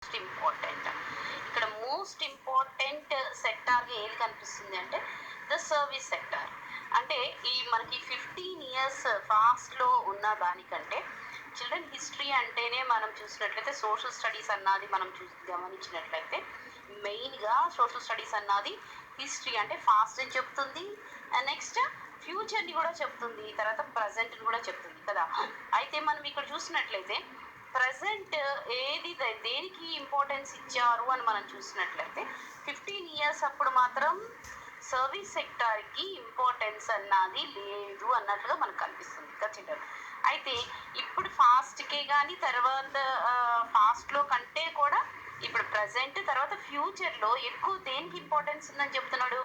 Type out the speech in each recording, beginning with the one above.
Most important. ఇక్కడ most important సెక్టార్గా ఏది కనిపిస్తుంది అంటే ద సర్వీస్ సెక్టార్. అంటే ఈ మనకి 15 years ఫాస్ట్లో ఉన్న దానికంటే చిల్డ్రన్ హిస్టరీ అంటేనే మనం చూసినట్లయితే సోషల్ స్టడీస్ అన్నది మనం గమనించినట్లయితే మెయిన్గా సోషల్ స్టడీస్ అన్నది హిస్టరీ అంటే ఫాస్ట్ అని చెప్తుంది, నెక్స్ట్ ఫ్యూచర్ని కూడా చెప్తుంది, తర్వాత ప్రజెంట్ని కూడా చెప్తుంది కదా. అయితే మనం ఇక్కడ చూసినట్లయితే ప్రజెంట్ ఏది దేనికి ఇంపార్టెన్స్ ఇచ్చారు అని మనం చూసినట్లయితే 15 years అప్పుడు మాత్రం సర్వీస్ సెక్టార్కి ఇంపార్టెన్స్ అన్నది లేదు అన్నట్లుగా మనకు కనిపిస్తుంది ఖచ్చితంగా. అయితే ఇప్పుడు ఫాస్ట్కే కానీ తర్వాత ఫాస్ట్లో కంటే కూడా ఇప్పుడు ప్రజెంట్ తర్వాత ఫ్యూచర్లో ఎక్కువ దేనికి ఇంపార్టెన్స్ ఉందని చెప్తున్నాడు.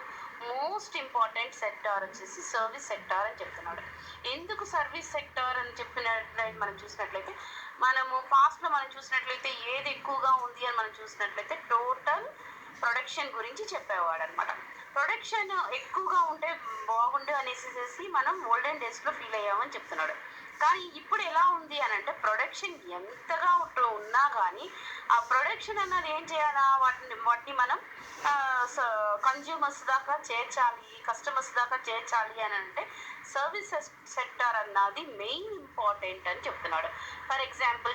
మోస్ట్ ఇంపార్టెంట్ సెక్టార్ వచ్చేసి సర్వీస్ సెక్టార్ అని చెప్తున్నాడు. ఎందుకు సర్వీస్ సెక్టార్ అని చెప్పినట్లయితే మనం చూసినట్లయితే మనము పాస్ట్లో మనం చూసినట్లయితే ఏది ఎక్కువగా ఉంది అని మనం చూసినట్లయితే టోటల్ ప్రొడక్షన్ గురించి చెప్పేవాడు అనమాట. ప్రొడక్షన్ ఎక్కువగా ఉంటే బాగుండు అనేసి మనం ఓల్డెన్ డేస్లో ఫీల్ అయ్యామని చెప్తున్నాడు. కానీ ఇప్పుడు ఎలా ఉంది అని అంటే ప్రొడక్షన్ ఎంతగా ఉన్నా కానీ ఆ ప్రొడక్షన్ అన్నది ఏం చేయాలా, వాటిని మనం కన్జ్యూమర్స్ దాకా చేర్చాలి, కస్టమర్స్ దాకా చేర్చాలి అని అంటే సర్వీస్ సెక్టార్ అన్నది మెయిన్ ఇంపార్టెంట్ అని చెప్తున్నాడు. For example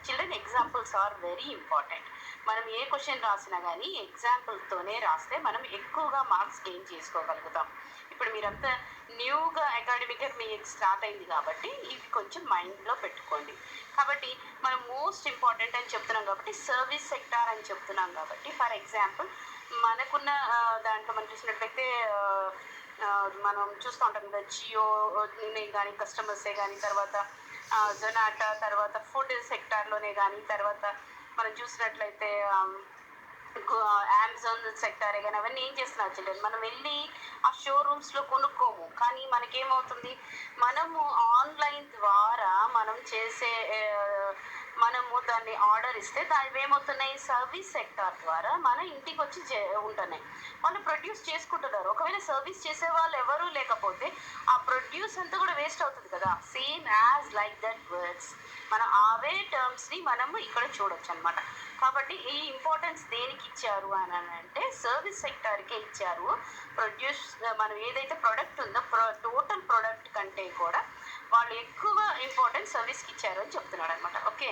children examples are very important. మనం ఏ క్వశ్చన్ రాసినా కానీ ఎగ్జాంపుల్తోనే రాస్తే మనం ఎక్కువగా మార్క్స్ గెయిన్ చేసుకోగలుగుతాం. ఇప్పుడు మీరంతా న్యూగా అకాడమిక్ మీకు స్టార్ట్ అయింది కాబట్టి ఇవి కొంచెం మైండ్లో పెట్టుకోండి. కాబట్టి మనం మోస్ట్ ఇంపార్టెంట్ అని చెప్తున్నాం కాబట్టి సర్వీస్ సెక్టార్ అని చెప్తున్నాం కాబట్టి ఫర్ ఎగ్జాంపుల్ మనకున్న దాంట్లో మనం చూసినట్లయితే మనం చూస్తూ ఉంటాం కదా, జియోనే కానీ కస్టమర్సే కానీ తర్వాత జొనాటో తర్వాత ఫుడ్ సెక్టార్లోనే కానీ తర్వాత మనం చూసినట్లయితే అమెజాన్ సెక్టారే కానీ అవన్నీ ఏం చేస్తున్నారు చిల్డ్రన్, మనం వెళ్ళి ఆ షోరూమ్స్లో కొనుక్కోము. కానీ మనకేమవుతుంది, మనము ఆన్లైన్ ద్వారా మనం మనము దాన్ని ఆర్డర్ ఇస్తే దాని ఏమవుతున్నాయి సర్వీస్ సెక్టార్ ద్వారా మన ఇంటికి వచ్చి ఉంటున్నాయి. వాళ్ళు ప్రొడ్యూస్ చేసుకుంటున్నారు. ఒకవేళ సర్వీస్ చేసే వాళ్ళు ఎవరూ లేకపోతే ఆ ప్రొడ్యూస్ అంతా కూడా వేస్ట్ అవుతుంది కదా. Same as like that words మనం అవే టర్మ్స్ని మనము ఇక్కడ చూడొచ్చు అనమాట. కాబట్టి ఈ ఇంపార్టెన్స్ దేనికి ఇచ్చారు అని అంటే సర్వీస్ సెక్టార్కే ఇచ్చారు. మనం ఏదైతే ప్రోడక్ట్ ఉందో టోటల్ ప్రోడక్ట్ కంటే కూడా వాళ్ళు ఎక్కువ ఇంపార్టెన్స్ సర్వీస్కి ఇచ్చారు అని చెప్తున్నాడు అనమాట. ఓకే,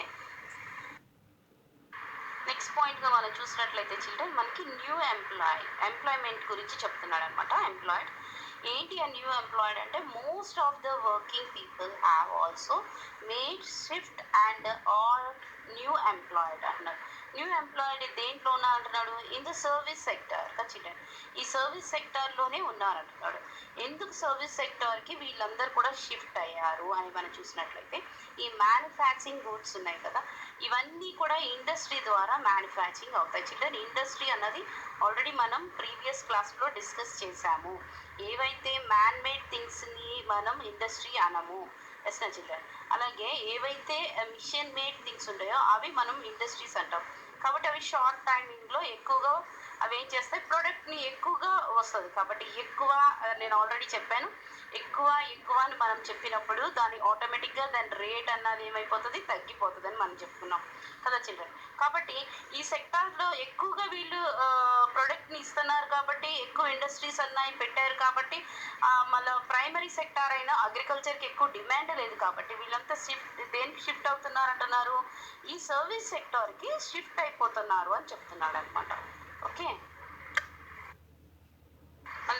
నెక్స్ట్ పాయింట్గా మనం చూసినట్లయితే చిల్డ్రన్ మనకి న్యూ ఎంప్లాయ్మెంట్ గురించి చెప్తున్నాడు అనమాట. ఎంప్లాయిడ్ ఏంటి ఆ న్యూ ఎంప్లాయిడ్ అంటే most of the working people have also made shift and are new employed అన్నాడు. న్యూ ఎంప్లాయిడ్ దేంట్లోనా అంటున్నాడు, ఇన్ ద సర్వీస్ సెక్టార్. ఖచ్చితంగా ఈ సర్వీస్ సెక్టార్లోనే ఉన్నారంటున్నాడు. ఎందుకు సర్వీస్ సెక్టార్కి వీళ్ళందరూ కూడా షిఫ్ట్ అయ్యారు అని మనం చూసినట్లయితే ఈ మ్యానుఫ్యాక్చరింగ్ గూడ్స్ ఉన్నాయి కదా, ఇవన్నీ కూడా ఇండస్ట్రీ ద్వారా మ్యానుఫ్యాక్చరింగ్ అవుతాయి. చిల్డ్రన్ ఇండస్ట్రీ అన్నది ఆల్రెడీ మనం ప్రీవియస్ క్లాస్లో డిస్కస్ చేశాము. ఏవైతే మ్యాన్ మేడ్ థింగ్స్ని మనం ఇండస్ట్రీ అనము, ఎస్ నా చిల్డ్రన్. అలాగే ఏవైతే మిషన్ మేడ్ థింగ్స్ ఉంటాయో అవి మనం ఇండస్ట్రీస్ అంటాం. కాబట్టి అవి షార్ట్ టైమింగ్లో ఎక్కువగా అవి ఏం చేస్తాయి, ప్రోడక్ట్ని ఎక్కువగా వస్తుంది. కాబట్టి ఎక్కువ నేను ఆల్రెడీ చెప్పాను, ఎక్కువ అని మనం చెప్పినప్పుడు దాని ఆటోమేటిక్గా దాని రేట్ అన్నది ఏమైపోతుంది, తగ్గిపోతుంది అని మనం చెప్పుకున్నాం కదా చిల్డ్రన్. కాబట్టి ఈ సెక్టార్లో ఎక్కువగా వీళ్ళు ప్రోడక్ట్ని ఇస్తున్నారు కాబట్టి ఎక్కువ ఇండస్ట్రీస్ అన్నాయి పెట్టారు కాబట్టి మళ్ళీ ప్రైమరీ సెక్టార్ అయినా అగ్రికల్చర్కి ఎక్కువ డిమాండ్ లేదు కాబట్టి వీళ్ళంతా దేనికి షిఫ్ట్ అవుతున్నారు అంటున్నారు, ఈ సర్వీస్ సెక్టార్కి షిఫ్ట్ అయిపోతున్నారు అని చెప్తున్నాడు అనమాట. ఓకే,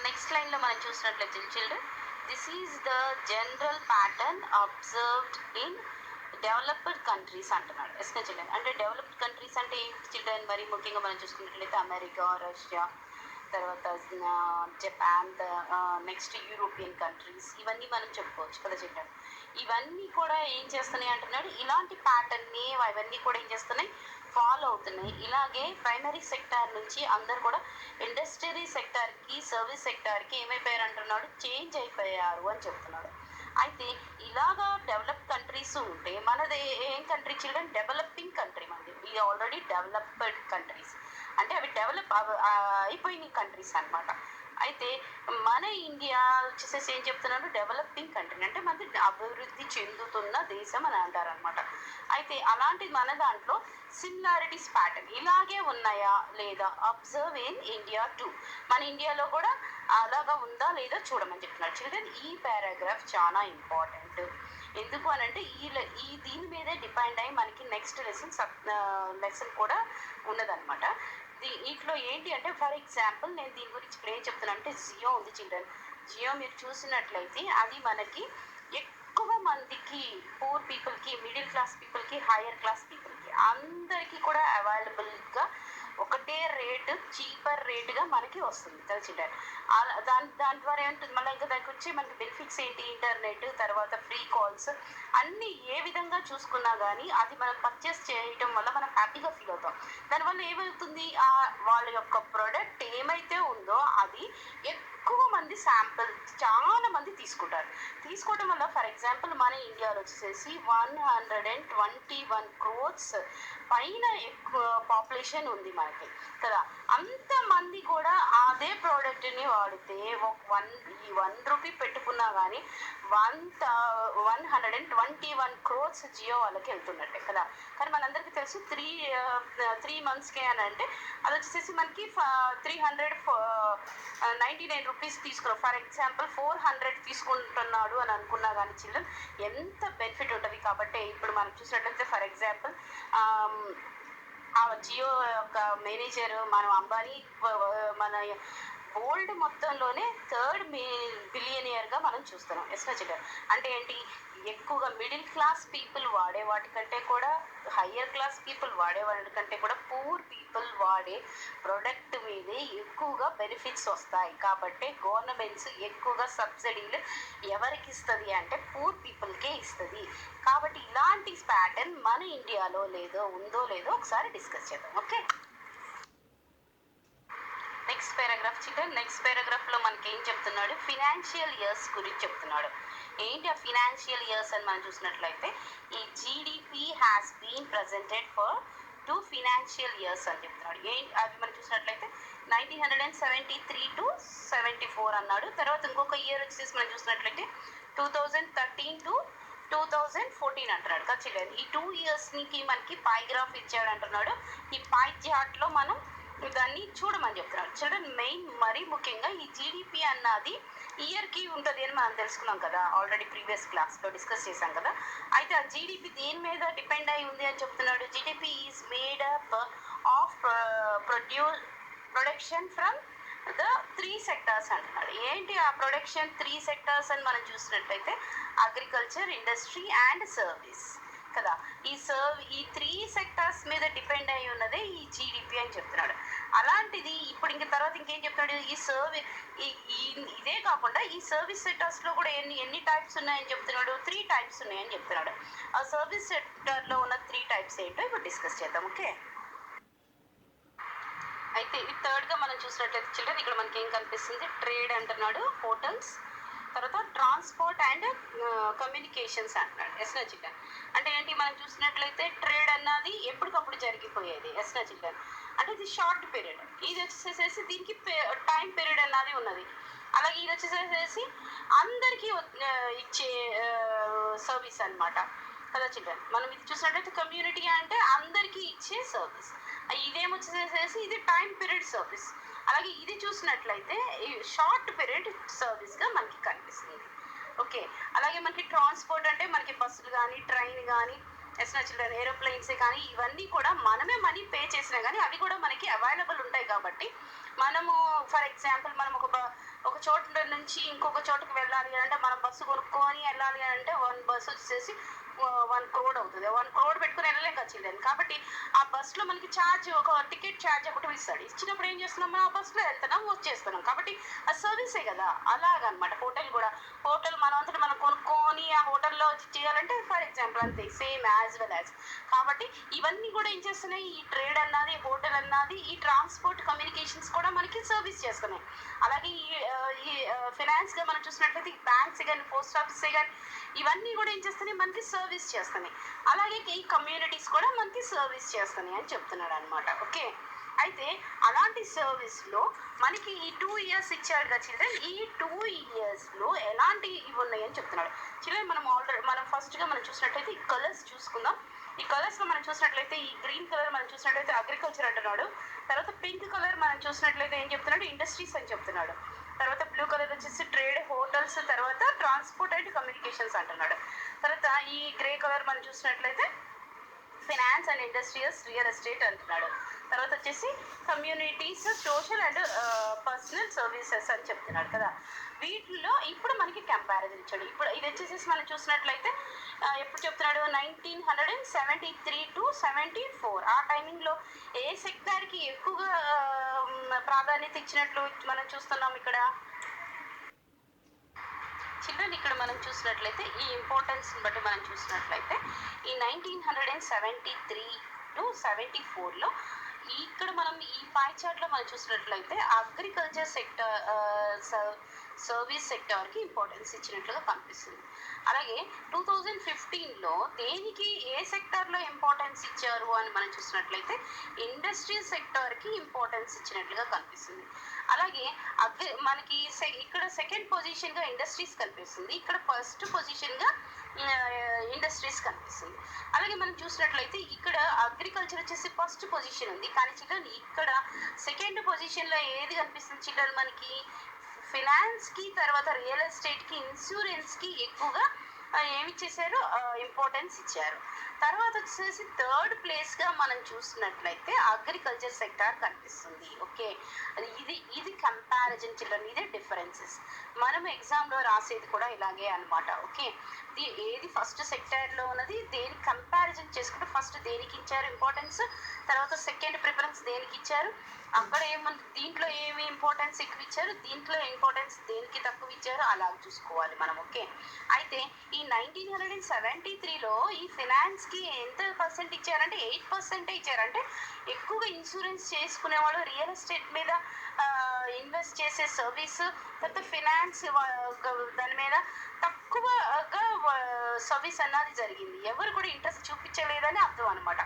నెక్స్ట్ లైన్లో మనం చూసినట్లయితే children this is the general pattern observed in developed countries అంటున్నాడు. Yes children. అంటే డెవలప్డ్ కంట్రీస్ అంటే ఏంటి చిల్డ్రన్, మరి ముఖ్యంగా మనం చూసుకున్నట్లయితే అమెరికా, రష్యా, తర్వాత జపాన్, నెక్స్ట్ యూరోపియన్ కంట్రీస్, ఇవన్నీ మనం చెప్పుకోవచ్చు కదా చిల్డ్రన్. ఇవన్నీ కూడా ఏం చేస్తున్నాయి అంటున్నాడు, ఇలాంటి ప్యాటర్న్ని అవన్నీ కూడా ఏం చేస్తున్నాయి, ఫాలో అవుతున్నాయి. ఇలాగే ప్రైమరీ సెక్టార్ నుంచి అందరు కూడా ఇండస్ట్రీ సెక్టార్కి సర్వీస్ సెక్టార్కి ఏమైపోయారు అంటున్నాడు, చేంజ్ అయిపోయారు అని చెప్తున్నాడు. అయితే ఇలాగా డెవలప్ కంట్రీస్ ఉంటే మనది ఏం కంట్రీ చిల్డ్రన్, డెవలపింగ్ కంట్రీ. మనది ఈ ఆల్రెడీ డెవలప్డ్ కంట్రీస్ అంటే అవి డెవలప్ అయిపోయిన కంట్రీస్ అనమాట. అయితే మన ఇండియా వచ్చేసేసి ఏం చెప్తున్నాడు, డెవలపింగ్ కంట్రీ అంటే మనది అభివృద్ధి చెందుతున్న దేశం అని అంటారనమాట. అయితే అలాంటిది మన దాంట్లో సిమిలారిటీస్ ప్యాటర్న్ ఇలాగే ఉన్నాయా లేదా అబ్జర్వ్ ఇన్ ఇండియా టూ, మన ఇండియాలో కూడా అలాగా ఉందా లేదా చూడమని చెప్తున్నారు. చిల్డ్రన్ ఈ పారాగ్రాఫ్ చాలా ఇంపార్టెంట్. ఎందుకు అని అంటే ఈ దీని మీదే డిపెండ్ అయ్యి మనకి నెక్స్ట్ లెసన్ కూడా ఉన్నదనమాట. వీటిలో ఏంటి అంటే ఫర్ ఎగ్జాంపుల్ నేను దీని గురించి ఇప్పుడు ఏం చెప్తున్నాను అంటే జియో ఉంది చిల్డ్రన్. జియో మీరు చూసినట్లయితే అది మనకి ఎక్కువ మందికి పూర్ పీపుల్కి, మిడిల్ క్లాస్ పీపుల్కి, హయ్యర్ క్లాస్ పీపుల్కి అందరికీ కూడా అవైలబుల్గా ఒకటే రేటు, చీపర్ రేటుగా మనకి వస్తుంది కదా చిల్డ్రన్. దాని ద్వారా ఏముంటుంది మళ్ళీ ఇంకా దానికి వచ్చి మనకి బెనిఫిట్స్ ఏంటి, ఇంటర్నెట్, తర్వాత ఫ్రీ కాల్స్ అన్నీ ఏ విధంగా చూసుకున్నా కానీ అది మనం పర్చేస్ చేయటం వల్ల మనం హ్యాపీగా ఫీల్ అవుతాం. దానివల్ల ఏమవుతుంది, వాళ్ళ యొక్క ప్రోడక్ట్ ఏమైతే ఉందో అది ఎక్కువ మంది శాంపుల్ చాలా మంది తీసుకోవడం వల్ల ఫర్ ఎగ్జాంపుల్ మన ఇండియాలో వచ్చేసి 121 crores పైన ఎక్కువ పాపులేషన్ ఉంది మనకి కదా. అంతమంది కూడా అదే ప్రోడక్ట్ని వాడితే ₹1 పెట్టుకున్నా కానీ 121 crores జియో వాళ్ళకి వెళ్తున్నట్టే కదా. కానీ మనందరికీ తెలుసు 3 monthsకే అని అంటే అది వచ్చేసి మనకి 399 రూపీస్ తీసుకున్నాం. ఫర్ ఎగ్జాంపుల్ 400 తీసుకుంటున్నాడు అని అనుకున్నా కానీ చిల్డ్రన్ ఎంత బెనిఫిట్ ఉంటుంది. కాబట్టి ఇప్పుడు మనం చూసినట్లయితే ఫర్ ఎగ్జాంపుల్ ఆ జియో యొక్క మేనేజర్ మనం అంబానీ మన వరల్డ్ మొత్తంలోనే 3rd బిలియనియర్గా మనం చూస్తున్నాం. ఎస్నా చిల్డ్రన్ అంటే ఏంటి, ఎక్కువగా మిడిల్ క్లాస్ పీపుల్ వాడే వాటికంటే కూడా, హయ్యర్ క్లాస్ పీపుల్ వాడే వాటికంటే కూడా పూర్ పీపుల్ వాడే ప్రోడక్ట్ మీదే ఎక్కువగా బెనిఫిట్స్ వస్తాయి. కాబట్టి గవర్నమెంట్స్ ఎక్కువగా సబ్సిడీలు ఎవరికి ఇస్తుంది అంటే పూర్ పీపుల్కే ఇస్తుంది. కాబట్టి ఇలాంటి ప్యాటర్న్ మన ఇండియాలో ఉందో లేదో ఒకసారి డిస్కస్ చేద్దాం. Okay, next paragraph children. Next పారాగ్రాఫ్లో మనకి ఏం చెప్తున్నాడు, ఫినాన్షియల్ ఇయర్స్ గురించి చెప్తున్నాడు. ఏంటి ఆ ఫినాన్షియల్ ఇయర్స్ అని మనం చూసినట్లయితే ఈ GDP has been presented for 2 financial years అని చెప్తున్నాడు. అది మనం చూసినట్లయితే 1973 to 74 అన్నాడు. తర్వాత ఇంకొక ఇయర్ వచ్చేసి మనం చూసినట్లయితే 2013 to 2014 అంటున్నాడు కదా చిల్డ్రన్. ఈ 2 yearsకి మనకి పాయిగ్రాఫ్ ఇచ్చాడు అంటున్నాడు. ఈ పాయ్ చార్ట్లో మనం దాన్ని చూడమని చెప్తున్నాడు చిల్డ్రన్. మెయిన్ మరీ ముఖ్యంగా ఈ జీడిపి అన్నది ఇయర్కి ఉంటుంది అని మనం తెలుసుకున్నాం కదా, ఆల్రెడీ ప్రీవియస్ క్లాస్లో డిస్కస్ చేశాం కదా. అయితే ఆ జీడిపి దేని మీద డిపెండ్ అయి ఉంది అని చెప్తున్నాడు. GDP is made up of production from the 3 sectors అంటున్నాడు. ఏంటి ఆ ప్రొడక్షన్ 3 sectors అని మనం చూసినట్లయితే అగ్రికల్చర్, ఇండస్ట్రీ అండ్ సర్వీస్ కదా. ఈ 3 sectors మీద డిపెండ్ అయి ఉన్నదే ఈ జీడిపి అని చెప్తున్నాడు. అలాంటిది ఇప్పుడు తర్వాత ఇంకేం చెప్తున్నాడు, ఇదే కాకుండా ఈ సర్వీస్ సెక్టర్స్లో కూడా ఎన్ని టైప్స్ ఉన్నాయని చెప్తున్నాడు, 3 types ఉన్నాయని చెప్తున్నాడు. ఆ సర్వీస్ సెక్టర్లో ఉన్న 3 types ఏంటో ఇప్పుడు డిస్కస్ చేద్దాం. ఓకే, అయితే ఇది థర్డ్గా మనం చూసినట్లయితే చిల్డ్రన్ ఇక్కడ మనకి ఏం కనిపిస్తుంది, ట్రేడ్ అంటున్నాడు, హోటల్స్, తర్వాత ట్రాన్స్పోర్ట్ అండ్ కమ్యూనికేషన్స్ అంటున్నాడు. ఎస్నా చిల్డ్రన్ అంటే ఏంటి, మనం చూసినట్లయితే ట్రేడ్ అన్నది ఎప్పటికప్పుడు జరిగిపోయేది. ఎస్నా చిల్డ్రన్ అంటే ఇది షార్ట్ పీరియడ్, ఇది వచ్చేసేసి దీనికి టైం పీరియడ్ అన్నది ఉన్నది. అలాగే ఇది వచ్చేసేసి అందరికీ ఇచ్చే సర్వీస్ అనమాట కదా చిల్డ్రన్. మనం ఇది చూసినట్లయితే కమ్యూనిటీ అంటే అందరికీ ఇచ్చే సర్వీస్. ఇదేమొచ్చేసేసి ఇది టైం పీరియడ్ సర్వీస్. అలాగే ఇది చూసినట్లయితే షార్ట్ పీరియడ్ సర్వీస్గా మనకి కనిపిస్తుంది. ఓకే, అలాగే మనకి ట్రాన్స్పోర్ట్ అంటే మనకి బస్సులు కానీ, ట్రైన్ కానీ, ఎస్నా చిల్డ్రన్ ఏరోప్లేన్సే కానీ ఇవన్నీ కూడా మనమే మనీ పే చేసినా కానీ అవి కూడా మనకి అవైలబుల్ ఉంటాయి. కాబట్టి మనము ఫర్ ఎగ్జాంపుల్ మనం ఒక చోట నుంచి ఇంకొక చోటుకు వెళ్ళాలి అంటే మనం బస్సు కొనుక్కొని వెళ్ళాలి అంటే 1 bus వచ్చేసి 1 crore అవుతుంది. 1 crore పెట్టుకుని వెళ్ళలేం కదా చిల్డ్రన్. కాబట్టి ఆ బస్సులో మనకి ఒక టికెట్ ఛార్జ్ ఒకటి ఇస్తాడు. ఇచ్చినప్పుడు ఏం చేస్తున్నాం, మనం ఆ బస్సులో వెళ్తున్నాం, వచ్చేస్తున్నాం. కాబట్టి ఆ సర్వీసే కదా. అలాగనమాట హోటల్ కూడా. హోటల్ మనం అంతా మనం కొనుక్కొని ఆ హోటల్లో చేయాలంటే ఫర్ ఎగ్జాంపుల్ అంతే, సేమ్ యాజ్ వెల్ యాజ్. కాబట్టి ఇవన్నీ కూడా ఏం చేస్తున్నాయి, ఈ ట్రేడ్ అన్నది, హోటల్ అన్నది, ఈ ట్రాన్స్పోర్ట్, కమ్యూనికేషన్స్ కూడా మనకి సర్వీస్ చేస్తున్నాయి. అలాగే ఈ ఫైనాన్స్గా మనం చూసినట్లయితే బ్యాంక్స్ కానీ, పోస్ట్ ఆఫీసే కానీ ఇవన్నీ కూడా ఏం చేస్తున్నాయి, మనకి సర్వీస్ చేస్తున్నాయి. అలాగే ఈ కమ్యూనిటీస్ కూడా మనకి సర్వీస్ చేస్తున్నాయి అని చెప్తున్నాడు అనమాట. ఓకే, అయితే అలాంటి సర్వీస్లో మనకి ఈ 2 years ఇచ్చాడు కదా చిల్డ్రన్. ఈ 2 yearsలో ఎలాంటి ఇవి ఉన్నాయని చెప్తున్నాడు చిల్డ్రన్. మనం ఫస్ట్గా మనం చూసినట్లయితే ఈ కలర్స్ చూసుకుందాం. ఈ కలర్స్లో మనం చూసినట్లయితే ఈ గ్రీన్ కలర్ మనం చూసినట్లయితే అగ్రికల్చర్ అంటున్నాడు. తర్వాత పింక్ కలర్ మనం చూసినట్లయితే ఏం చెప్తున్నాడు, ఇండస్ట్రీస్ అని చెప్తున్నాడు. తర్వాత బ్లూ కలర్ వచ్చేసి ట్రేడ్, హోటల్స్, తర్వాత ట్రాన్స్పోర్ట్ అండ్ కమ్యూనికేషన్స్ అంటున్నాడు. తర్వాత ఈ గ్రే కలర్ మనం చూసినట్లయితే finance and industrials, real estate అంటున్నాడు. తర్వాత వచ్చేసి communities, social and personal services అని చెప్తున్నాడు కదా. వీటిల్లో ఇప్పుడు మనకి కంపారిజన్ ఇచ్చాడు. ఇప్పుడు ఇది వచ్చేసి మనం చూసినట్లయితే ఎప్పుడు చెప్తున్నాడు, 1973 to 74 ఆ టైమింగ్లో ఏ సెక్టార్కి ఎక్కువగా ప్రాధాన్యత ఇచ్చినట్లు మనం చూస్తున్నాం ఇక్కడ. చిల్డ్రన్ ఇక్కడ మనం చూసినట్లయితే ఈ ఇంపార్టెన్స్ని బట్టి మనం చూసినట్లయితే ఈ 1973 to 74లో ఇక్కడ మనం ఈ పై చార్ట్లో మనం చూసినట్లయితే అగ్రికల్చర్ సెక్టర్, సర్వీస్ సెక్టార్కి ఇంపార్టెన్స్ ఇచ్చినట్లుగా కనిపిస్తుంది. అలాగే 2015లో దేనికి ఏ సెక్టార్లో ఇంపార్టెన్స్ ఇచ్చారు అని మనం చూసినట్లయితే ఇండస్ట్రియల్ సెక్టార్కి ఇంపార్టెన్స్ ఇచ్చినట్లుగా కనిపిస్తుంది. అలాగే మనకి ఇక్కడ సెకండ్ పొజిషన్గా ఇండస్ట్రీస్ కనిపిస్తుంది, ఇక్కడ ఫస్ట్ పొజిషన్గా ఇండస్ట్రీస్ కనిపిస్తుంది. అలాగే మనం చూసినట్లయితే ఇక్కడ అగ్రికల్చర్ వచ్చేసి ఫస్ట్ పొజిషన్ ఉంది, కానీ చిల్డ్రన్ ఇక్కడ సెకండ్ పొజిషన్లో ఏది కనిపిస్తుంది చిల్డ్రన్ మనకి, ఫినాన్స్కి, తర్వాత రియల్ ఎస్టేట్కి, ఇన్సూరెన్స్కి ఎక్కువగా ఏమి ఇచ్చేసారు, ఇంపార్టెన్స్ ఇచ్చారు. తర్వాత వచ్చేసి థర్డ్ ప్లేస్గా మనం చూసినట్లయితే అగ్రికల్చర్ సెక్టార్ కనిపిస్తుంది. ఓకే, ఇది కంపారిజన్ చిల్డ్రన్, ఇదే డిఫరెన్సెస్. మనం ఎగ్జామ్లో రాసేది కూడా ఇలాగే అనమాట. ఓకే, ఏది ఫస్ట్ సెక్టార్లో ఉన్నది దేనికి కంపారిజన్ చేసుకుంటే ఫస్ట్ దేనికి ఇచ్చారు ఇంపార్టెన్స్, తర్వాత సెకండ్ ప్రిఫరెన్స్ దేనికి ఇచ్చారు, అక్కడ ఏమన్నా దీంట్లో ఏమి ఇంపార్టెన్స్ ఎక్కువ ఇచ్చారు, దీంట్లో ఇంపార్టెన్స్ దేనికి తక్కువ ఇచ్చారు, అలా చూసుకోవాలి మనం. ఓకే, అయితే ఈ 1973లో ఈ ఫినాన్స్కి ఎంత పర్సెంట్ ఇచ్చారంటే 8% ఇచ్చారంటే ఎక్కువగా ఇన్సూరెన్స్ చేసుకునేవాళ్ళు, రియల్ ఎస్టేట్ మీద ఇన్వెస్ట్ చేసే సర్వీస్, తర్వాత ఫినాన్స్ దాని మీద తక్కువగా సర్వీస్ అన్నది జరిగింది. ఎవరు కూడా ఇంట్రెస్ట్ చూపించలేదని అర్థం అనమాట.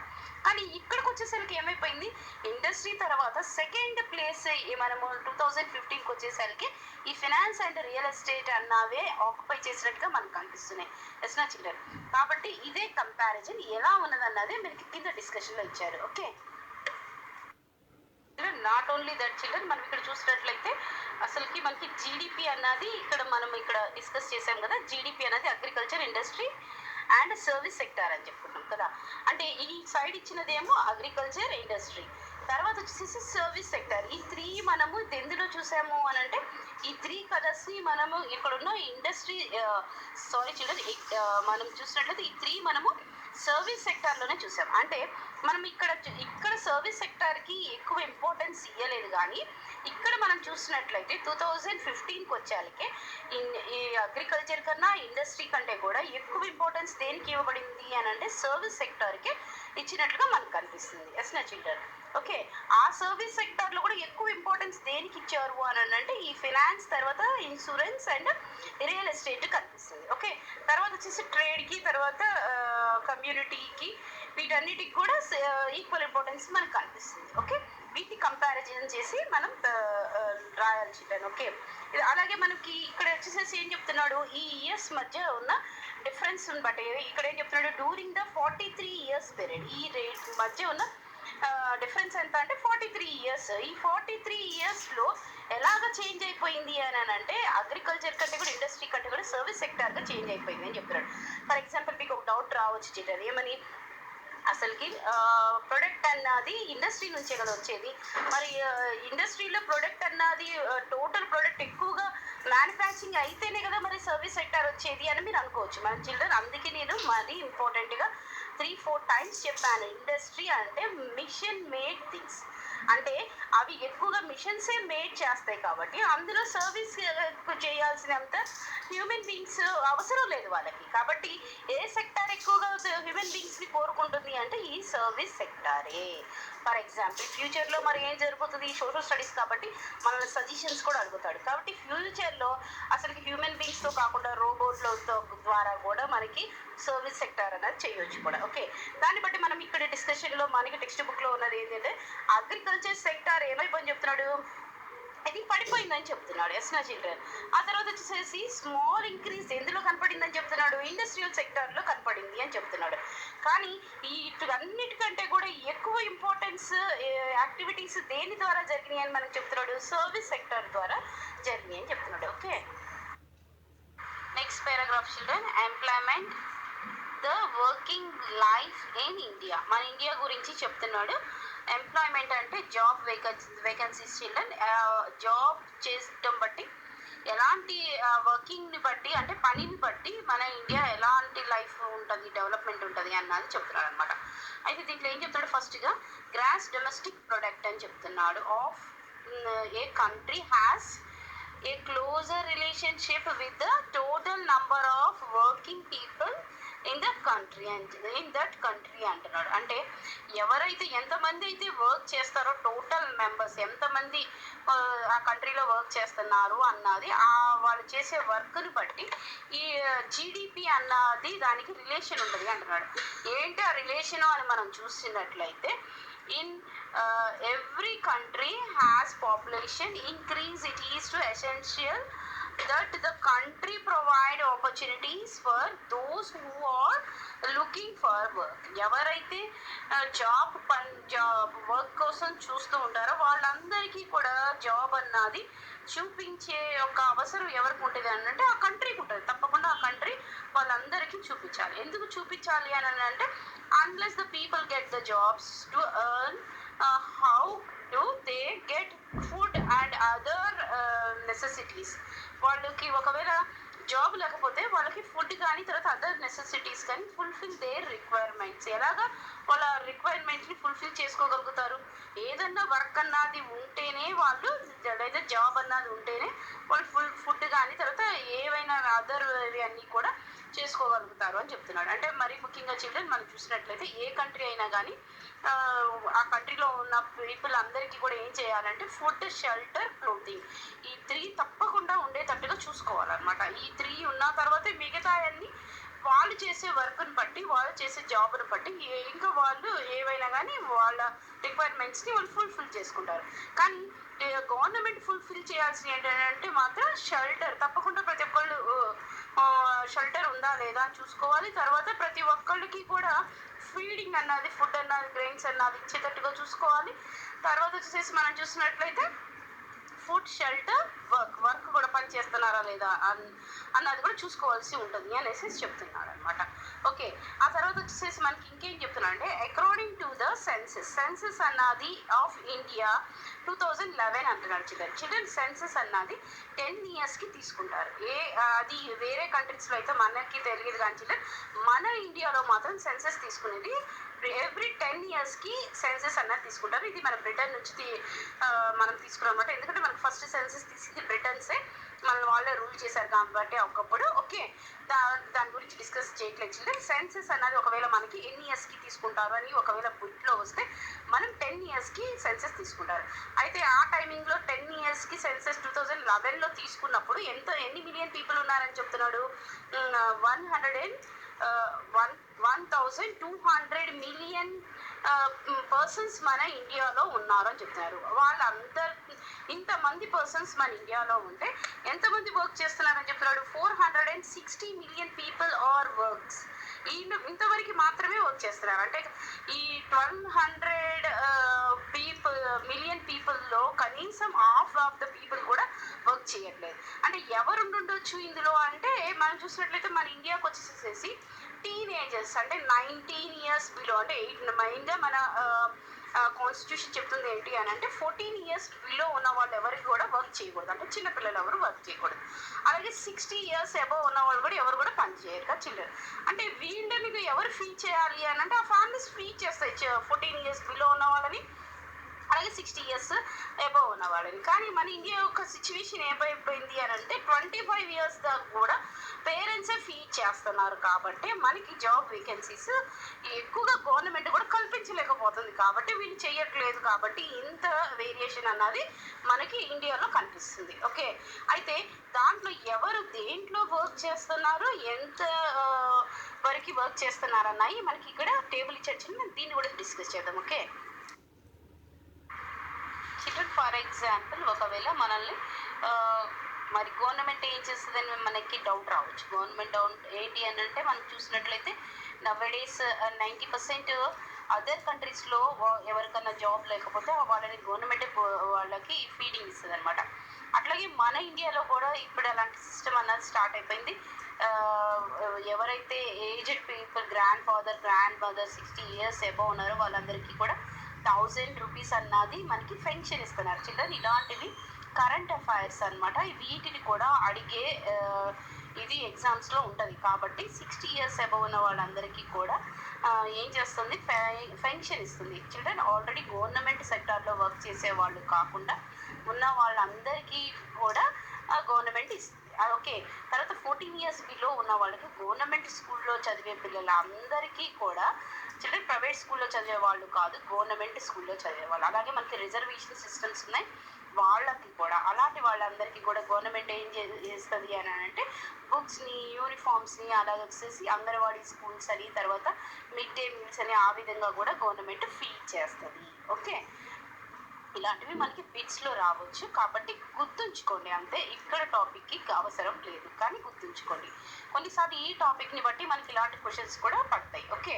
కానీ ఇక్కడికి వచ్చేసరికి ఏమైపోయింది, ఇండస్ట్రీ తర్వాత సెకండ్ ప్లేస్ మనము 2015కి వచ్చేసరికి ఈ ఫినాన్స్ అండ్ రియల్ ఎస్టేట్ అన్నవే ఆక్యుపై చేసినట్టుగా మనకు కనిపిస్తున్నాయి. ఎస్ నా చిల్డ్రన్. కాబట్టి ఇదే కంపారిజన్ ఎలా ఉన్నదన్నదే మనకి కింద డిస్కషన్లో ఇచ్చారు. Okay, not only that children, మనం ఇక్కడ చూసినట్లయితే అసలుకి మనకి జీడిపి అన్నది మనం ఇక్కడ డిస్కస్ చేసాం కదా. జీడిపి అనేది agriculture, industry and service sector అని చెప్పుకుంటాం కదా. అంటే ఈ సైడ్ ఇచ్చినదేమో అగ్రికల్చర్, ఇండస్ట్రీ, తర్వాత వచ్చేసి సర్వీస్ సెక్టార్. ఈ త్రీ మనము ఎందులో చూసాము అని అంటే ఈ త్రీ కలర్స్ని మనము ఇక్కడున్న ఇండస్ట్రీ చిల్డ్రన్ మనం చూసినట్లయితే ఈ త్రీ మనము సర్వీస్ సెక్టార్లోనే చూసాం. అంటే మనం ఇక్కడ సర్వీస్ సెక్టార్కి ఎక్కువ ఇంపార్టెన్స్ ఇవ్వలేదు, కానీ ఇక్కడ మనం చూసినట్లయితే 2015కి వచ్చేసరికి ఈ అగ్రికల్చర్ కన్నా ఇండస్ట్రీ కంటే కూడా ఎక్కువ ఇంపార్టెన్స్ దేనికి ఇవ్వబడింది అని అంటే సర్వీస్ సెక్టార్కి ఇచ్చినట్లుగా మనకు కనిపిస్తుంది. ఎస్ నా చిల్డ్రన్. ఓకే, ఆ సర్వీస్ సెక్టార్లో కూడా ఎక్కువ ఇంపార్టెన్స్ దేనికి ఇచ్చారు అని అంటే ఈ ఫినాన్స్, తర్వాత ఇన్సూరెన్స్ అండ్ రియల్ ఎస్టేట్ కనిపిస్తుంది. ఓకే, తర్వాత వచ్చేసి ట్రేడ్కి, తర్వాత కమ్యూనిటీకి, వీటన్నిటికి కూడా ఈక్వల్ ఇంపార్టెన్స్ మనకు కనిపిస్తుంది. ఓకే, వీటిని కంపారిజన్ చేసి మనం రాయాలి చిల్డ్రన్. ఓకే, అలాగే మనకి ఇక్కడ వచ్చేసేసి ఏం చెప్తున్నాడు, ఈ ఇయర్స్ మధ్య ఉన్న డిఫరెన్స్ బట్టి ఇక్కడ ఏం చెప్తున్నాడు, డ్యూరింగ్ ద 43 years పీరియడ్, ఈ రేట్ మధ్య ఉన్న డిఫరెన్స్ ఎంత అంటే 43 years. ఈ 43 yearsలో ఎలాగ చేంజ్ అయిపోయింది అని అంటే అగ్రికల్చర్ కంటే కూడా, ఇండస్ట్రీ కంటే కూడా సర్వీస్ సెక్టార్గా చేంజ్ అయిపోయింది అని చెప్తున్నాడు. ఫర్ ఎగ్జాంపుల్ మీకు ఒక డౌట్ రావచ్చు చిల్డ్రన్, ఏమని, అసలుకి ప్రొడక్ట్ అన్నది ఇండస్ట్రీ నుంచే కదా వచ్చేది, మరి ఇండస్ట్రీలో ప్రొడక్ట్ అన్నది టోటల్ ప్రొడక్ట్ ఎక్కువగా మ్యానుఫ్యాక్చరింగ్ అయితేనే కదా మరి సర్వీస్ సెక్టార్ వచ్చేది అని మీరు అనుకోవచ్చు మన చిల్డ్రన్. అందుకే నేను మరీ ఇంపార్టెంట్గా 3-4 times చెప్పాను, ఇండస్ట్రీ అంటే మిషన్ మేడ్ థింగ్స్, అంటే అవి ఎక్కువగా మిషన్సే మేడ్ చేస్తాయి కాబట్టి అందులో సర్వీస్ చేయాల్సినంత హ్యూమన్ బీయింగ్స్ అవసరం లేదు వాళ్ళకి. కాబట్టి ఏ సెక్టార్ ఎక్కువగా హ్యూమన్ బీయింగ్స్ని కోరుకుంటుంది అంటే ఈ సర్వీస్ సెక్టారే. ఫర్ ఎగ్జాంపుల్ ఫ్యూచర్లో మరి ఏం జరుగుతుంది, సోషల్ స్టడీస్ కాబట్టి మనల్ని సజెషన్స్ కూడా అడుగుతాడు. కాబట్టి ఫ్యూచర్లో అసలుకి హ్యూమన్ బీయింగ్స్తో కాకుండా రోబోట్లతో ద్వారా కూడా మనకి సర్వీస్ సెక్టార్ అనేది చేయొచ్చు కూడా. ఓకే, దాన్ని బట్టి మనం ఇక్కడ డిస్కషన్లో మనకి టెక్స్ట్ బుక్లో ఉన్నది ఏంటంటే అగ్రికల్చర్ సెక్టార్ ఏమైపోయింది చెప్తున్నాడు, ఇది పడిపోయిందని చెప్తున్నాడు. ఎస్ నా చిల్డ్రన్. ఆ తర్వాత వచ్చేసి స్మాల్ ఇంక్రీజ్ ఎందులో కనపడిందని చెప్తున్నాడు, ఇండస్ట్రియల్ సెక్టార్లో కనపడింది అని చెప్తున్నాడు. కానీ వీటన్నిటికంటే కూడా ఎక్కువ ఇంపార్టెన్స్ యాక్టివిటీస్ దేని ద్వారా జరిగినాయి అని మనకు చెప్తున్నాడు, సర్వీస్ సెక్టర్ ద్వారా జరిగినాయి అని చెప్తున్నాడు. Okay, next paragraph children, employment the working life in India. మన ఇండియా గురించి చెప్తున్నాడు. ఎంప్లాయ్మెంట్ అంటే జాబ్ వేకెన్సీస్ చిల్డ్రన్, జాబ్ చేయడం బట్టి ఎలాంటి వర్కింగ్ని బట్టి అంటే పనిని బట్టి మన ఇండియా ఎలాంటి లైఫ్ ఉంటుంది, డెవలప్మెంట్ ఉంటుంది అన్నది చెప్తున్నాడు అనమాట. అయితే దీంట్లో ఏం చెప్తాడు, ఫస్ట్గా గ్రాస్ డొమెస్టిక్ ప్రొడక్ట్ అని చెప్తున్నాడు of a country has a closer relationship with the total number of working people in that country అంటున్నాడు. అంటే ఎవరైతే ఎంతమంది అయితే వర్క్ చేస్తారో టోటల్ మెంబర్స్ ఎంతమంది ఆ కంట్రీలో వర్క్ చేస్తున్నారు అన్నది వాళ్ళు చేసే వర్క్ని బట్టి ఈ జీడిపి అన్నది దానికి రిలేషన్ ఉంటుంది అంటున్నాడు. ఏంటి ఆ రిలేషను అని మనం చూసినట్లయితే, in every country has population increase, it is to essential that the country provide opportunities for those who are looking for work. ఎవరైతే జాబ్ వర్క్ కోసం చూస్తూ ఉంటారో వాళ్ళందరికీ కూడా జాబ్ అన్నది చూపించే ఒక అవసరం ఎవరికి ఉంటుంది అని అంటే ఆ కంట్రీకి ఉంటుంది. తప్పకుండా ఆ కంట్రీ వాళ్ళందరికీ చూపించాలి. ఎందుకు చూపించాలి అని అంటే, unless the people get the jobs to earn, how do they get food and other necessities. వాళ్ళకి ఒకవేళ జాబ్ లేకపోతే వాళ్ళకి ఫుడ్ కానీ తర్వాత అదర్ నెసెసిటీస్ కానీ ఫుల్ఫిల్ దేర్ రిక్వైర్మెంట్స్. ఎలాగా వాళ్ళ రిక్వైర్మెంట్ని ఫుల్ఫిల్ చేసుకోగలుగుతారు? ఏదన్నా వర్క్ అన్నది ఉంటేనే వాళ్ళు, లేదా జాబ్ అన్నది ఉంటేనే వాళ్ళు ఫుడ్ కానీ తర్వాత ఏవైనా అదర్ అన్నీ కూడా చేసుకోగలుగుతారు అని చెప్తున్నాడు. అంటే మరి ముఖ్యంగా చిల్డ్రన్ మనం చూసినట్లయితే ఏ కంట్రీ అయినా కానీ ఆ కంట్రీలో ఉన్న పీపుల్ అందరికీ కూడా ఏం చేయాలంటే ఫుడ్, షెల్టర్, క్లోతింగ్ ఈ 3 తప్పకుండా ఉండేటట్టుగా చూసుకోవాలన్నమాట. ఈ 3 ఉన్న తర్వాతే మిగతా అన్ని వాళ్ళు చేసే వర్క్ని బట్టి, వాళ్ళు చేసే జాబ్ని బట్టి ఇంకా వాళ్ళు ఏవైనా కానీ వాళ్ళ రిక్వైర్మెంట్స్ని వాళ్ళు ఫుల్ఫిల్ చేసుకుంటారు. కానీ గవర్నమెంట్ ఫుల్ఫిల్ చేయాల్సిన ఏంటంటే మాత్రం షెల్టర్. తప్పకుండా ప్రతి ఒక్కళ్ళు షెల్టర్ ఉందా లేదా అని చూసుకోవాలి. తర్వాత ప్రతి ఒక్కళ్ళకి కూడా ఫీడింగ్ అన్నది, ఫుడ్ అన్నది, గ్రెయిన్స్ అన్నది ఇచ్చేటట్టుగా చూసుకోవాలి. తర్వాత వచ్చేసి మనం చూసినట్లయితే ఫుడ్, షెల్టర్, వర్క్ కూడా పని చేస్తున్నారా లేదా అన్నది కూడా చూసుకోవాల్సి ఉంటుంది అనేసి చెప్తున్నాడు అనమాట. ఓకే, ఆ తర్వాత వచ్చేసి మనకి ఇంకేం చెప్తున్నా అంటే, అకార్డింగ్ టు ద సెన్సెస్ అన్నది ఆఫ్ ఇండియా 2011 అంటున్నాడు చిల్డ్రన్. సెన్సెస్ అన్నది 10 yearsకి తీసుకుంటారు. అది వేరే కంట్రీస్లో అయితే మనకి తెలియదు కానీ చిల్డ్రన్, మన ఇండియాలో మాత్రం సెన్సెస్ తీసుకునేది ఎవ్రీ 10 yearsకి సెన్సెస్ అన్నది తీసుకుంటారు. ఇది మన బ్రిటన్ నుంచి మనం తీసుకున్నాం అనమాట. ఎందుకంటే మనకు ఫస్ట్ సెన్సెస్ తీసింది బ్రిటన్సే, మన వాళ్ళే రూల్ చేశారు కాబట్టి ఒకప్పుడు. ఓకే, దాని గురించి డిస్కస్ చేయట్లేదు చిల్డ్రన్. సెన్సెస్ అన్నది ఒకవేళ మనకి ఎన్ని ఇయర్స్కి తీసుకుంటారు అని ఒకవేళ బుక్లో వస్తే మనం 10 yearsకి సెన్సెస్ తీసుకుంటారు. అయితే ఆ టైమింగ్లో 10 yearsకి సెన్సెస్ 2011లో తీసుకున్నప్పుడు ఎన్ని మిలియన్ పీపుల్ ఉన్నారని చెప్తున్నాడు? 1,200 million పర్సన్స్ మన ఇండియాలో ఉన్నారు అని చెప్తున్నారు. వాళ్ళందరూ ఇంతమంది పర్సన్స్ మన ఇండియాలో ఉంటే ఎంతమంది వర్క్ చేస్తున్నారని చెప్తున్నాడు? 460 million people ఆర్ వర్క్స్. ఇంతవరకు మాత్రమే వర్క్ చేస్తున్నారు. అంటే ఈ 1200 million పీపుల్లో కనీసం హాఫ్ ఆఫ్ ద పీపుల్ కూడా వర్క్ చేయట్లేదు. అంటే ఎవరు ఉండొచ్చు ఇందులో అంటే, మనం చూసినట్లయితే మన ఇండియాకి వచ్చేసేసి టీనేజర్స్ అంటే 19 years బిలో, అంటే మెయిన్గా మన కాన్స్టిట్యూషన్ చెప్తుంది ఏంటి అని అంటే 14 years బిలో ఉన్న వాళ్ళు ఎవరికి కూడా వర్క్ చేయకూడదు, అంటే చిన్నపిల్లలు ఎవరు వర్క్ చేయకూడదు. అలాగే 60 years అబవ్ ఉన్న వాళ్ళు కూడా ఎవరు కూడా పని చేయరు కదా చిల్డ్రన్. అంటే వీళ్ళని ఎవరు ఫ్రీ చేయాలి అని అంటే ఆ ఫ్యామిలీస్ ఫ్రీ చేస్తాయి 14 years బిలో ఉన్న వాళ్ళని, అలాగే 60 years అబవ్ ఉన్న వాళ్ళని. కానీ మన ఇండియా యొక్క సిచ్యువేషన్ ఏమైపోయింది అని అంటే 25 years దాకా కూడా పేరెంట్సే ఫీడ్ చేస్తున్నారు. కాబట్టి మనకి జాబ్ వేకెన్సీస్ ఎక్కువగా గవర్నమెంట్ కూడా కల్పించలేకపోతుంది. కాబట్టి వీళ్ళు చేయట్లేదు. కాబట్టి ఇంత వేరియేషన్ అన్నది మనకి ఇండియాలో కనిపిస్తుంది. ఓకే, అయితే దాంట్లో ఎవరు దేంట్లో వర్క్ చేస్తున్నారు, ఎంత వరకు వర్క్ చేస్తున్నారు అన్నాయి మనకి ఇక్కడ టేబుల్ ఇచ్చారు. దీన్ని కూడా డిస్కస్ చేద్దాం. ఓకే, ఫర్ ఎగ్జాంపుల్ ఒకవేళ మనల్ని మరి గవర్నమెంట్ ఏం చేస్తుందని మనకి డౌట్ రావచ్చు. గవర్నమెంట్ ఏంటి అని అంటే మనం చూసినట్లయితే నవ్వేడేస్ 90% అదర్ కంట్రీస్లో ఎవరికన్నా జాబ్ లేకపోతే వాళ్ళని గవర్నమెంటే వాళ్ళకి ఫీడింగ్ ఇస్తుంది అనమాట. అట్లాగే మన ఇండియాలో కూడా ఇప్పుడు అలాంటి సిస్టమ్ అన్నది స్టార్ట్ అయిపోయింది. ఎవరైతే aged people, grand father, grand mother 60 years above ఉన్నారో వాళ్ళందరికీ కూడా 1000 rupees అన్నది మనకి పెన్షన్ ఇస్తున్నారు చిల్డ్రన్. ఇలాంటివి కరెంట్ అఫైర్స్ అనమాట. వీటిని కూడా అడిగే ఇది ఎగ్జామ్స్లో ఉంటుంది. కాబట్టి 60 years అబౌవ్ ఉన్న వాళ్ళందరికీ కూడా ఏం చేస్తుంది, పెన్షన్ ఇస్తుంది చిల్డ్రన్. ఆల్రెడీ గవర్నమెంట్ సెక్టార్లో వర్క్ చేసే వాళ్ళు కాకుండా ఉన్న వాళ్ళందరికీ కూడా గవర్నమెంట్ ఇస్తుంది. ఓకే, తర్వాత 14 years బిలో ఉన్న వాళ్ళకి గవర్నమెంట్ స్కూల్లో చదివే పిల్లలందరికీ కూడా చిల్డ్రన్, ప్రైవేట్ స్కూల్లో చదివే వాళ్ళు కాదు, గవర్నమెంట్ స్కూల్లో చదివే వాళ్ళు. అలాగే మనకి రిజర్వేషన్ సిస్టమ్స్ ఉన్నాయి వాళ్ళకి కూడా. అలాంటి వాళ్ళందరికీ కూడా గవర్నమెంట్ ఏం చేస్తుంది అని అంటే బుక్స్ని, యూనిఫామ్స్ని, అలాగే వచ్చేసి అంగన్వాడీ స్కూల్స్ అని, తర్వాత మిడ్ డే మీల్స్ అని ఆ విధంగా కూడా గవర్నమెంట్ ఫీడ్ చేస్తుంది. ఓకే, ఇలాంటివి మనకి బిట్స్లో రావచ్చు కాబట్టి గుర్తుంచుకోండి అంతే. ఇక్కడ టాపిక్కి అవసరం లేదు కానీ గుర్తుంచుకోండి. కొన్నిసార్లు ఈ టాపిక్ని బట్టి మనకి ఇలాంటి క్వశ్చన్స్ కూడా పడతాయి. ఓకే,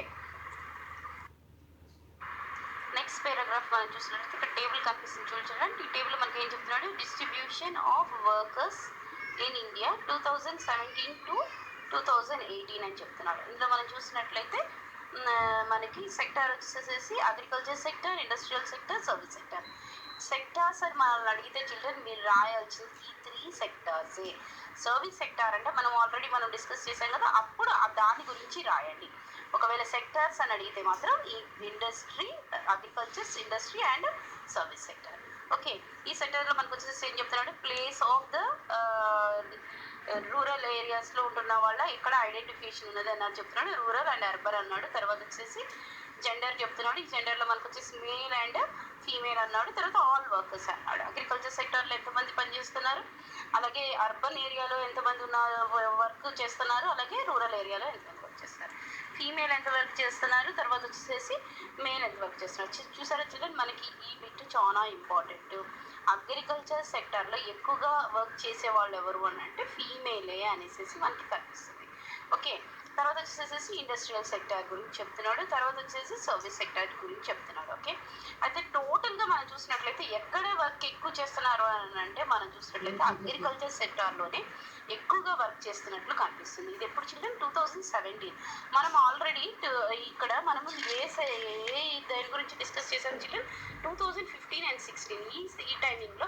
నెక్స్ట్ పారాగ్రాఫ్ మనం చూసినట్లయితే ఇక్కడ టేబుల్ కనిపిస్తుంది చూడండి. ఈ టేబుల్ మనకి ఏం చెప్తున్నాడు, distribution of workers in India 2017 to 2018 అని చెప్తున్నాడు. ఇందులో మనం చూసినట్లయితే మనకి సెక్టార్ వచ్చేసేసి agriculture sector, industrial sector, service sector. Sectors అని మనల్ని అడిగితే చిల్డ్రన్ మీరు రాయాల్సింది ఈ 3 సెక్టార్సే. సర్వీస్ సెక్టార్ అంటే మనం డిస్కస్ చేసాం కదా, అప్పుడు దాని గురించి రాయండి. ఒకవేళ సెక్టార్స్ అని అడిగితే మాత్రం ఈ industry, agriculture, industry and service sector. Okay, ఈ సెక్టర్లో మనకు వచ్చేసి ఏం చెప్తున్నాడు, ప్లేస్ ఆఫ్ ద రూరల్ ఏరియాస్లో ఉంటున్న వాళ్ళ ఇక్కడ ఐడెంటిఫికేషన్ ఉన్నది అని చెప్తున్నాడు. రూరల్ అండ్ అర్బన్ అన్నాడు. తర్వాత వచ్చేసి జెండర్ చెప్తున్నాడు. ఈ జెండర్లో మనకు వచ్చేసి మేల్ అండ్ ఫీమేల్ అన్నాడు. తర్వాత ఆల్ వర్కర్స్ అన్నాడు. అగ్రికల్చర్ సెక్టర్లో ఎంతమంది పనిచేస్తున్నారు, అలాగే అర్బన్ ఏరియాలో ఎంతమంది ఉన్నారు వర్క్ చేస్తున్నారు, అలాగే రూరల్ ఏరియాలో ఎంతమంది వర్క్ చేస్తున్నారు, ఫీమేల్ ఎంత వర్క్ చేస్తున్నారు, తర్వాత వచ్చేసి మేల్ ఎంత వర్క్ చేస్తున్నారు. చూసారా చిల్డ్రన్, మనకి ఈ బిట్ చాలా ఇంపార్టెంట్. అగ్రికల్చర్ సెక్టార్లో ఎక్కువగా వర్క్ చేసే వాళ్ళు ఎవరు అని అంటే ఫీమేలే అనేసి మనకి కనిపిస్తుంది. ఓకే, తర్వాత వచ్చేసేసి ఇండస్ట్రియల్ సెక్టార్ గురించి చెప్తున్నాడు. తర్వాత వచ్చేసి సర్వీస్ సెక్టార్ గురించి చెప్తున్నాడు. ఓకే, అయితే టోటల్గా మనం చూసినట్లయితే ఎక్కడ వర్క్ ఎక్కువ చేస్తున్నారు అని అంటే మనం చూసినట్లయితే అగ్రికల్చర్ సెక్టార్లోనే ఎక్కువగా వర్క్ చేస్తున్నట్లు కనిపిస్తుంది. ఇది ఎప్పుడు చిల్డ్రన్, 2017. మనం ఆల్రెడీ ఇక్కడ మనము దాని గురించి డిస్కస్ చేసాం చిల్డ్రన్, 2015 and 16 ఈ టైమింగ్లో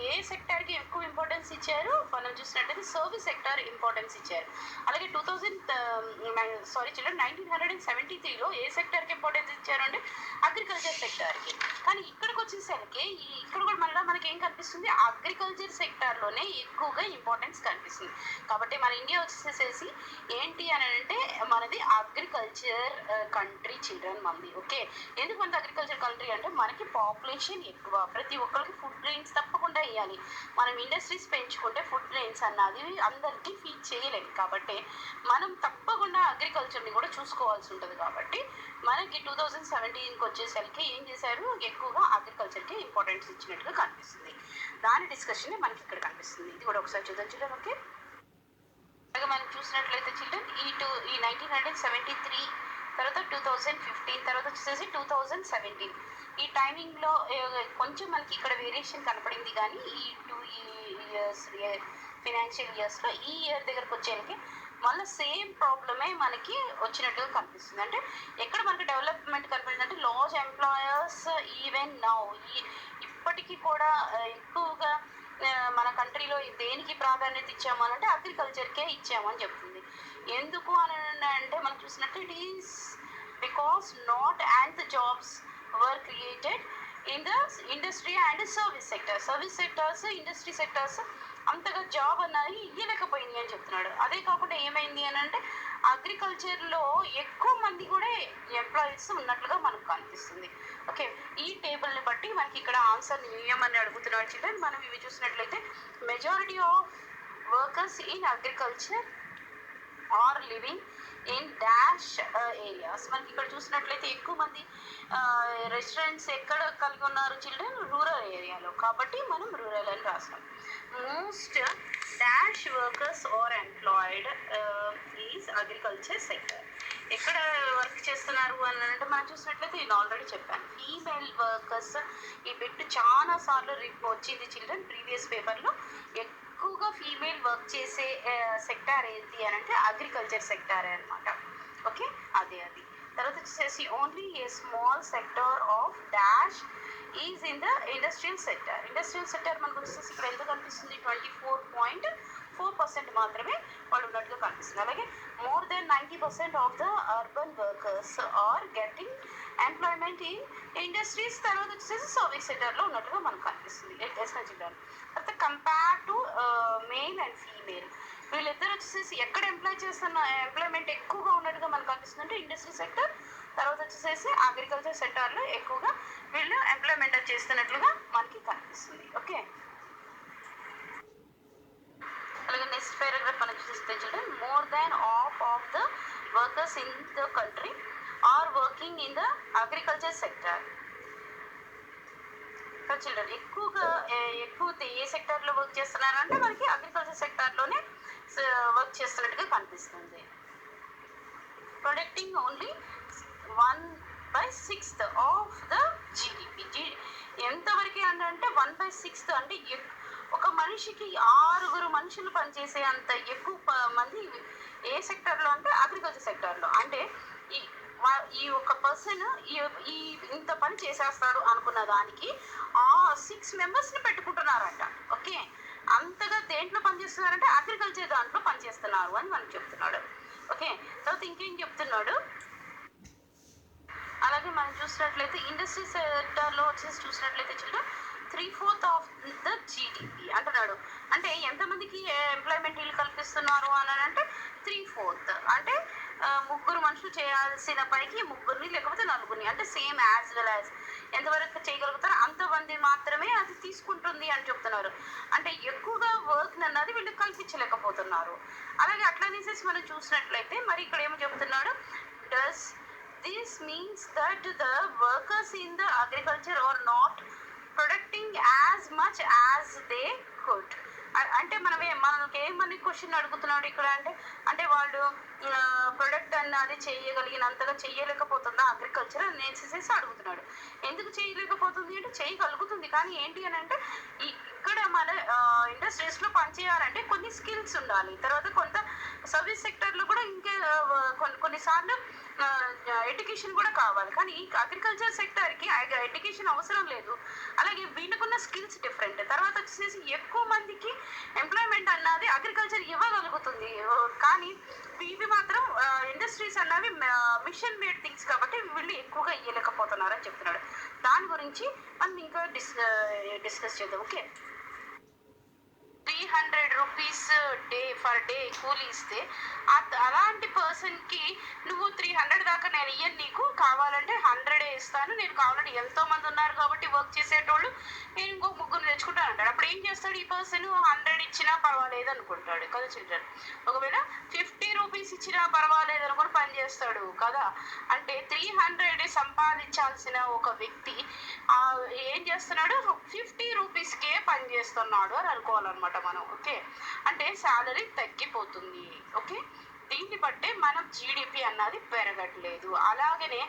ఏ సెక్టార్కి ఎక్కువ ఇంపార్టెన్స్ ఇచ్చారు మనం చూసినట్లయితే సర్వీస్ సెక్టార్ ఇంపార్టెన్స్ ఇచ్చారు. అలాగే 1973లో ఏ సెక్టార్కి ఇంపార్టెన్స్ ఇచ్చారు అంటే అగ్రికల్చర్ సెక్టార్కి. కానీ ఇక్కడికి వచ్చేసరికి ఇక్కడ కూడా మళ్ళీ మనకి ఏం కనిపిస్తుంది, అగ్రికల్చర్ సెక్టార్లోనే ఎక్కువగా ఇంపార్టెన్స్ కనిపిస్తుంది. కాబట్టి మన ఇండియా వచ్చేసేసి ఏంటి అని అంటే మనది అగ్రికల్చర్ కంట్రీ చిల్డ్రన్ మంది. ఓకే, ఎందుకు మనది అగ్రికల్చర్ కంట్రీ అంటే మనకి పాపులేషన్ ఎక్కువ, ప్రతి ఒక్కరికి ఫుడ్ గ్రెయిన్స్ తప్పకుండా ఇవ్వాలి. మనం ఇండస్ట్రీస్ పెంచుకుంటే ఫుడ్ గ్రెయిన్స్ అన్నది అందరికీ ఫీడ్ చేయలేము. కాబట్టి మనం తప్పకుండా అగ్రికల్చర్ని కూడా చూసుకోవాల్సి ఉంటుంది. కాబట్టి మనకి 2017కి వచ్చేసరికి ఏం చేశారు, ఎక్కువగా అగ్రికల్చర్కి ఇంపార్టెన్స్ ఇచ్చినట్టుగా కనిపిస్తుంది. దాని డిస్కషన్ మనకి ఇక్కడ కనిపిస్తుంది. ఇది కూడా ఒకసారి చూద్దాం చిల్డ్రన్. ఓకే, అలాగే మనం చూసినట్లయితే చిల్డ్రన్ ఈ 1973 తర్వాత 2015 తర్వాత వచ్చేసి 2017 ఈ టైమింగ్లో కొంచెం మనకి ఇక్కడ వేరియేషన్ కనపడింది. కానీ ఈ 2 years ఫినాన్షియల్ ఇయర్స్లో ఈ ఇయర్ దగ్గరకు వచ్చేకి మళ్ళీ సేమ్ ప్రాబ్లమే మనకి వచ్చినట్టుగా కనిపిస్తుంది. అంటే ఎక్కడ మనకి డెవలప్మెంట్ కనిపిస్తుంది అంటే లార్జ్ ఎంప్లాయర్స్ ఈవెన్ నౌ ఇప్పటికీ కూడా ఎక్కువగా మన కంట్రీలో దేనికి ప్రాధాన్యత ఇచ్చాము అని అంటే అగ్రికల్చర్కే ఇచ్చామని చెప్తుంది. ఎందుకు అని అంటే మనం చూసినట్టు it is because not and the jobs were created in the industry and service sector. Service sectors, industry sectors అంతగా జాబ్ అన్నది ఇవ్వలేకపోయింది అని చెప్తున్నాడు. అదే కాకుండా ఏమైంది అని అంటే అగ్రికల్చర్లో ఎక్కువ మంది కూడా ఎంప్లాయీస్ ఉన్నట్లుగా మనకు కనిపిస్తుంది. ఓకే, ఈ టేబుల్ని బట్టి మనకి ఇక్కడ ఆన్సర్ ఏమని అడుగుతున్నాడు చిల్డ్రన్. మనం ఇవి చూసినట్లయితే majority of workers in agriculture are living in dash areas. మనకి ఇక్కడ చూసినట్లయితే ఎక్కువ మంది రెస్టారెంట్స్ ఎక్కడ కలిగి ఉన్నారు చిల్డ్రన్ రూరల్ ఏరియాలో, కాబట్టి మనం రూరల్ అని రాస్తాం. Most dash workers are employed is agriculture sector. ఎక్కడ వర్క్ చేస్తున్నారు అని అంటే మనం చూసినట్లయితే నేను ఆల్రెడీ చెప్పాను, ఫీమేల్ వర్కర్స్. ఈ బిట్ చాలా సార్లు వచ్చింది చిల్డ్రన్ ప్రీవియస్ పేపర్లో. ఎక్కువగా ఫీమేల్ వర్క్ చేసే సెక్టార్ ఏంటి అని అంటే అగ్రికల్చర్ సెక్టారే అనమాట. ఓకే, అది తర్వాత వచ్చేసి only a small sector of dash is in the industrial sector. Industrial sector మనకు వచ్చేసి ఇక్కడ ఎంత కనిపిస్తుంది, 24.4% మాత్రమే వాళ్ళు ఉన్నట్టుగా కనిపిస్తుంది. అలాగే more than 90% of the urban workers are getting employment in industries. తర్వాత వచ్చేసి సర్వీస్ సెక్టర్లో ఉన్నట్టుగా మనకు కనిపిస్తుంది. తర్వాత compare to male and female, వీళ్ళిద్దరు వచ్చేసి ఎక్కడ ఎంప్లాయ్మెంట్ ఎక్కువగా ఉన్నట్టుగా మనకు కనిపిస్తుంది అంటే ఇండస్ట్రీ సెక్టర్, తర్వాత వచ్చేసి అగ్రికల్చర్ సెక్టార్లో ఎక్కువగా వీళ్ళు ఎంప్లాయ్మెంట్ చేస్తున్నట్లుగా మనకి కనిపిస్తుంది. ఓకే, అలాగే నెక్స్ట్ పారాగ్రాఫ్ మనం చూస్తే చూడండి, more than half of the workers in the country are working in the agriculture sector. Children ఎక్కువ ఏ సెక్టార్లో వర్క్ చేస్తున్నారు అంటే మనకి అగ్రికల్చర్ సెక్టార్లోనే వర్క్ చేస్తున్నట్టుగా కనిపిస్తుంది. Protecting only 1/6 of the GDP. ఎంతవరకు అంటే 1/6 అంటే ఒక మనిషికి 6 మనుషులు పనిచేసే అంత ఎక్కువ మంది ఏ సెక్టార్లో అంటే అగ్రికల్చర్ సెక్టార్లో. అంటే ఈ ఒక పర్సన్ ఈ ఇంత పని చేసేస్తాడు అనుకున్న దానికి 6 మెంబర్స్ని పెట్టుకుంటున్నారంట. ఓకే, అంతగా దేంట్లో పనిచేస్తున్నారంటే అగ్రికల్చర్ దాంట్లో పనిచేస్తున్నారు అని మనకు చెప్తున్నాడు. ఓకే, తర్వాత ఇంకేం చెప్తున్నాడు, అలాగే మనం చూసినట్లయితే ఇండస్ట్రీ సెక్టార్లో వచ్చేసి చూసినట్లయితే చిల్డ్రన్ 3/4 ఆఫ్ ద జీడిపి అంటున్నాడు. అంటే ఎంతమందికి ఎంప్లాయ్మెంట్ వీళ్ళు కల్పిస్తున్నారు అని అంటే 3/4. అంటే 3 మనుషులు చేయాల్సిన పనికి 3 లేకపోతే 4, అంటే సేమ్ యాజ్ వెల్ యాజ్ ఎంతవరకు చేయగలుగుతారో అంతమంది మాత్రమే అది తీసుకుంటుంది అని చెప్తున్నారు. అంటే ఎక్కువగా వర్క్ అన్నది వీళ్ళు కల్పించలేకపోతున్నారు. అలాగే అట్లనేసేసి మనం చూసినట్లయితే మరి ఇక్కడ ఏమో చెప్తున్నాడు, does this means that the workers in the agriculture are not protecting as much as they could. అంటే మనకి ఏమని క్వశ్చన్ అడుగుతున్నాడు ఇక్కడ అంటే వాళ్ళు ప్రొడక్ట్ అన్నది చేయగలిగినంతగా చేయలేకపోతుందా అగ్రికల్చర్ అని నేర్చేసేసి అడుగుతున్నాడు. ఎందుకు చేయలేకపోతుంది అంటే చేయగలుగుతుంది, కానీ ఏంటి అని అంటే ఇక్కడ మన ఇండస్ట్రీస్లో పనిచేయాలంటే కొన్ని స్కిల్స్ ఉండాలి. తర్వాత కొంత సర్వీస్ సెక్టర్లో కూడా ఇంకా కొన్నిసార్లు ఎడ్యుకేషన్ కూడా కావాలి. కానీ అగ్రికల్చర్ సెక్టర్కి ఎడ్యుకేషన్ అవసరం లేదు. అలాగే వీళ్ళకున్న స్కిల్స్ డిఫరెంట్. తర్వాత వచ్చేసి ఎక్కువ మందికి ఎంప్లాయ్మెంట్ అన్నది అగ్రికల్చర్ ఇవ్వగలుగుతుంది, కానీ ఇవి మాత్రం ఇండస్ట్రీస్ అన్నవి మిషన్ మేడ్ థింగ్స్ కాబట్టి వీళ్ళు ఎక్కువగా ఇవ్వలేకపోతున్నారని చెప్తున్నాడు. దాని గురించి మనం ఇంకా డిస్కస్ చేద్దాం. ఓకే, 300 రూపీస్ ఫర్ డే కూలీ ఇస్తే అలాంటి పర్సన్కి నువ్వు 300 దాకా నేను ఇయ్యను, నీకు కావాలంటే 100 ఇస్తాను, నేను కావాలంటే ఎంతోమంది ఉన్నారు కాబట్టి వర్క్ చేసేటోళ్ళు, నేను ఇంకో 3 తెచ్చుకుంటాను అంటాడు. అప్పుడు ఏం చేస్తాడు ఈ పర్సన్, 100 ఇచ్చినా పర్వాలేదు అనుకుంటాడు కదా చిల్డ్రన్. ఒకవేళ 50 రూపీస్ ఇచ్చినా పర్వాలేదు అనుకుని పని చేస్తాడు కదా. అంటే 300 సంపాదించాల్సిన ఒక వ్యక్తి ఏం చేస్తున్నాడు, 50 రూపీస్కే పని చేస్తున్నాడు అని అనుకోవాలన్నమాట మనం. ఓకే, అంటే శాలరీ తగ్గిపోతుంది. ఓకే, దీన్ని బట్టే మనం జీడిపి అన్నది పెరగట్లేదు. అలాగనే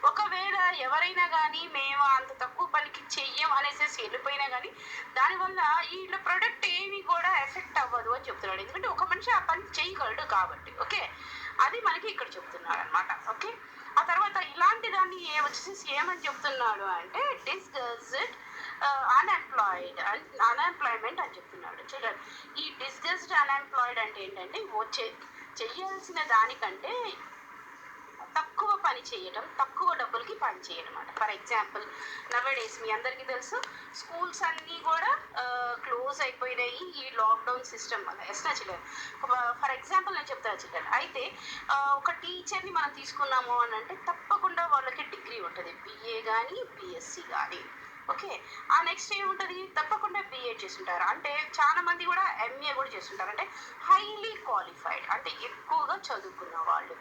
ఒకవేళ ఎవరైనా కానీ మేము అంత తక్కువ పనికి చెయ్యం అనేసి వెళ్ళిపోయినా కానీ దానివల్ల వీళ్ళ ప్రొడక్ట్ ఏమి కూడా ఎఫెక్ట్ అవ్వదు అని చెప్తున్నాడు. ఎందుకంటే ఒక మనిషి ఆ పని చేయగలడు కాబట్టి. ఓకే, అది మనకి ఇక్కడ చెప్తున్నాడు అనమాట. ఓకే, ఆ తర్వాత ఇలాంటి దాన్ని వచ్చేసి ఏమని చెప్తున్నాడు అంటే డిస్గస్డ్ అన్ఎంప్లాయ్మెంట్ అని చెప్తున్నాడు. చూడండి, ఈ డిస్గస్డ్ అన్ఎంప్లాయిడ్ అంటే ఏంటంటే చెయ్యాల్సిన దానికంటే తక్కువ పని చేయడం, తక్కువ డబ్బులకి పని చేయడం అన్నమాట. ఫర్ ఎగ్జాంపుల్ నవేడేస్ మీ అందరికీ తెలుసు, స్కూల్స్ అన్నీ కూడా క్లోజ్ అయిపోయినాయి ఈ లాక్డౌన్ సిస్టమ్ వల్ల. ఎస్ నచ్చలేదు. ఫర్ ఎగ్జాంపుల్ నేను చెప్తాను చిల్లర్. అయితే ఒక టీచర్ని మనం తీసుకున్నాము అని అంటే తప్పకుండా వాళ్ళకి డిగ్రీ ఉంటుంది, బిఏ కానీ బిఎస్సి కానీ. ఓకే. ఆ నెక్స్ట్ ఏముంటది, తప్పకుండా బీఏ చేసుంటారు. అంటే చాలా మంది కూడా ఎంఏ కూడా చేసుంటారు. అంటే హైలీ క్వాలిఫైడ్, అంటే ఎక్కువగా చదువుకున్న వాళ్ళు.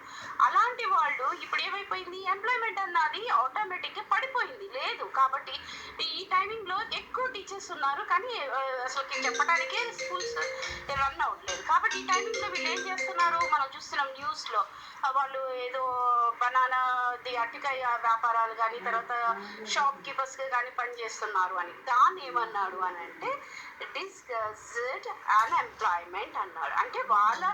అలాంటి వాళ్ళు ఇప్పుడు ఏమైపోయింది, ఎంప్లాయ్‌మెంట్ అన్నది ఆటోమేటిక్‌గా పడిపోయింది. లేదు. కాబట్టి ఈ టైమింగ్‌లో ఎక్కువ టీచర్స్ ఉన్నారు. కానీ అసలకి చెప్పడానికే స్కూల్స్ రన్ అవ్వట్లేదు. కాబట్టి ఈ టైమింగ్‌లో వీళ్ళు ఏం చేస్తున్నారు, మనం చూస్తున్నాం న్యూస్‌లో. వాళ్ళు ఏదో బనానాది అరటికాయ వ్యాపారాలు గానీ, తర్వాత షాప్ కీపర్స్‌గా గానీ పనిచేస్తున్నారు అని. దాన్ని ఏమన్నాడు అనంటే డిస్గస్డ్ అన్‌ఎంప్లాయ్‌మెంట్ అన్నాడు. అంటే వాళ్ళ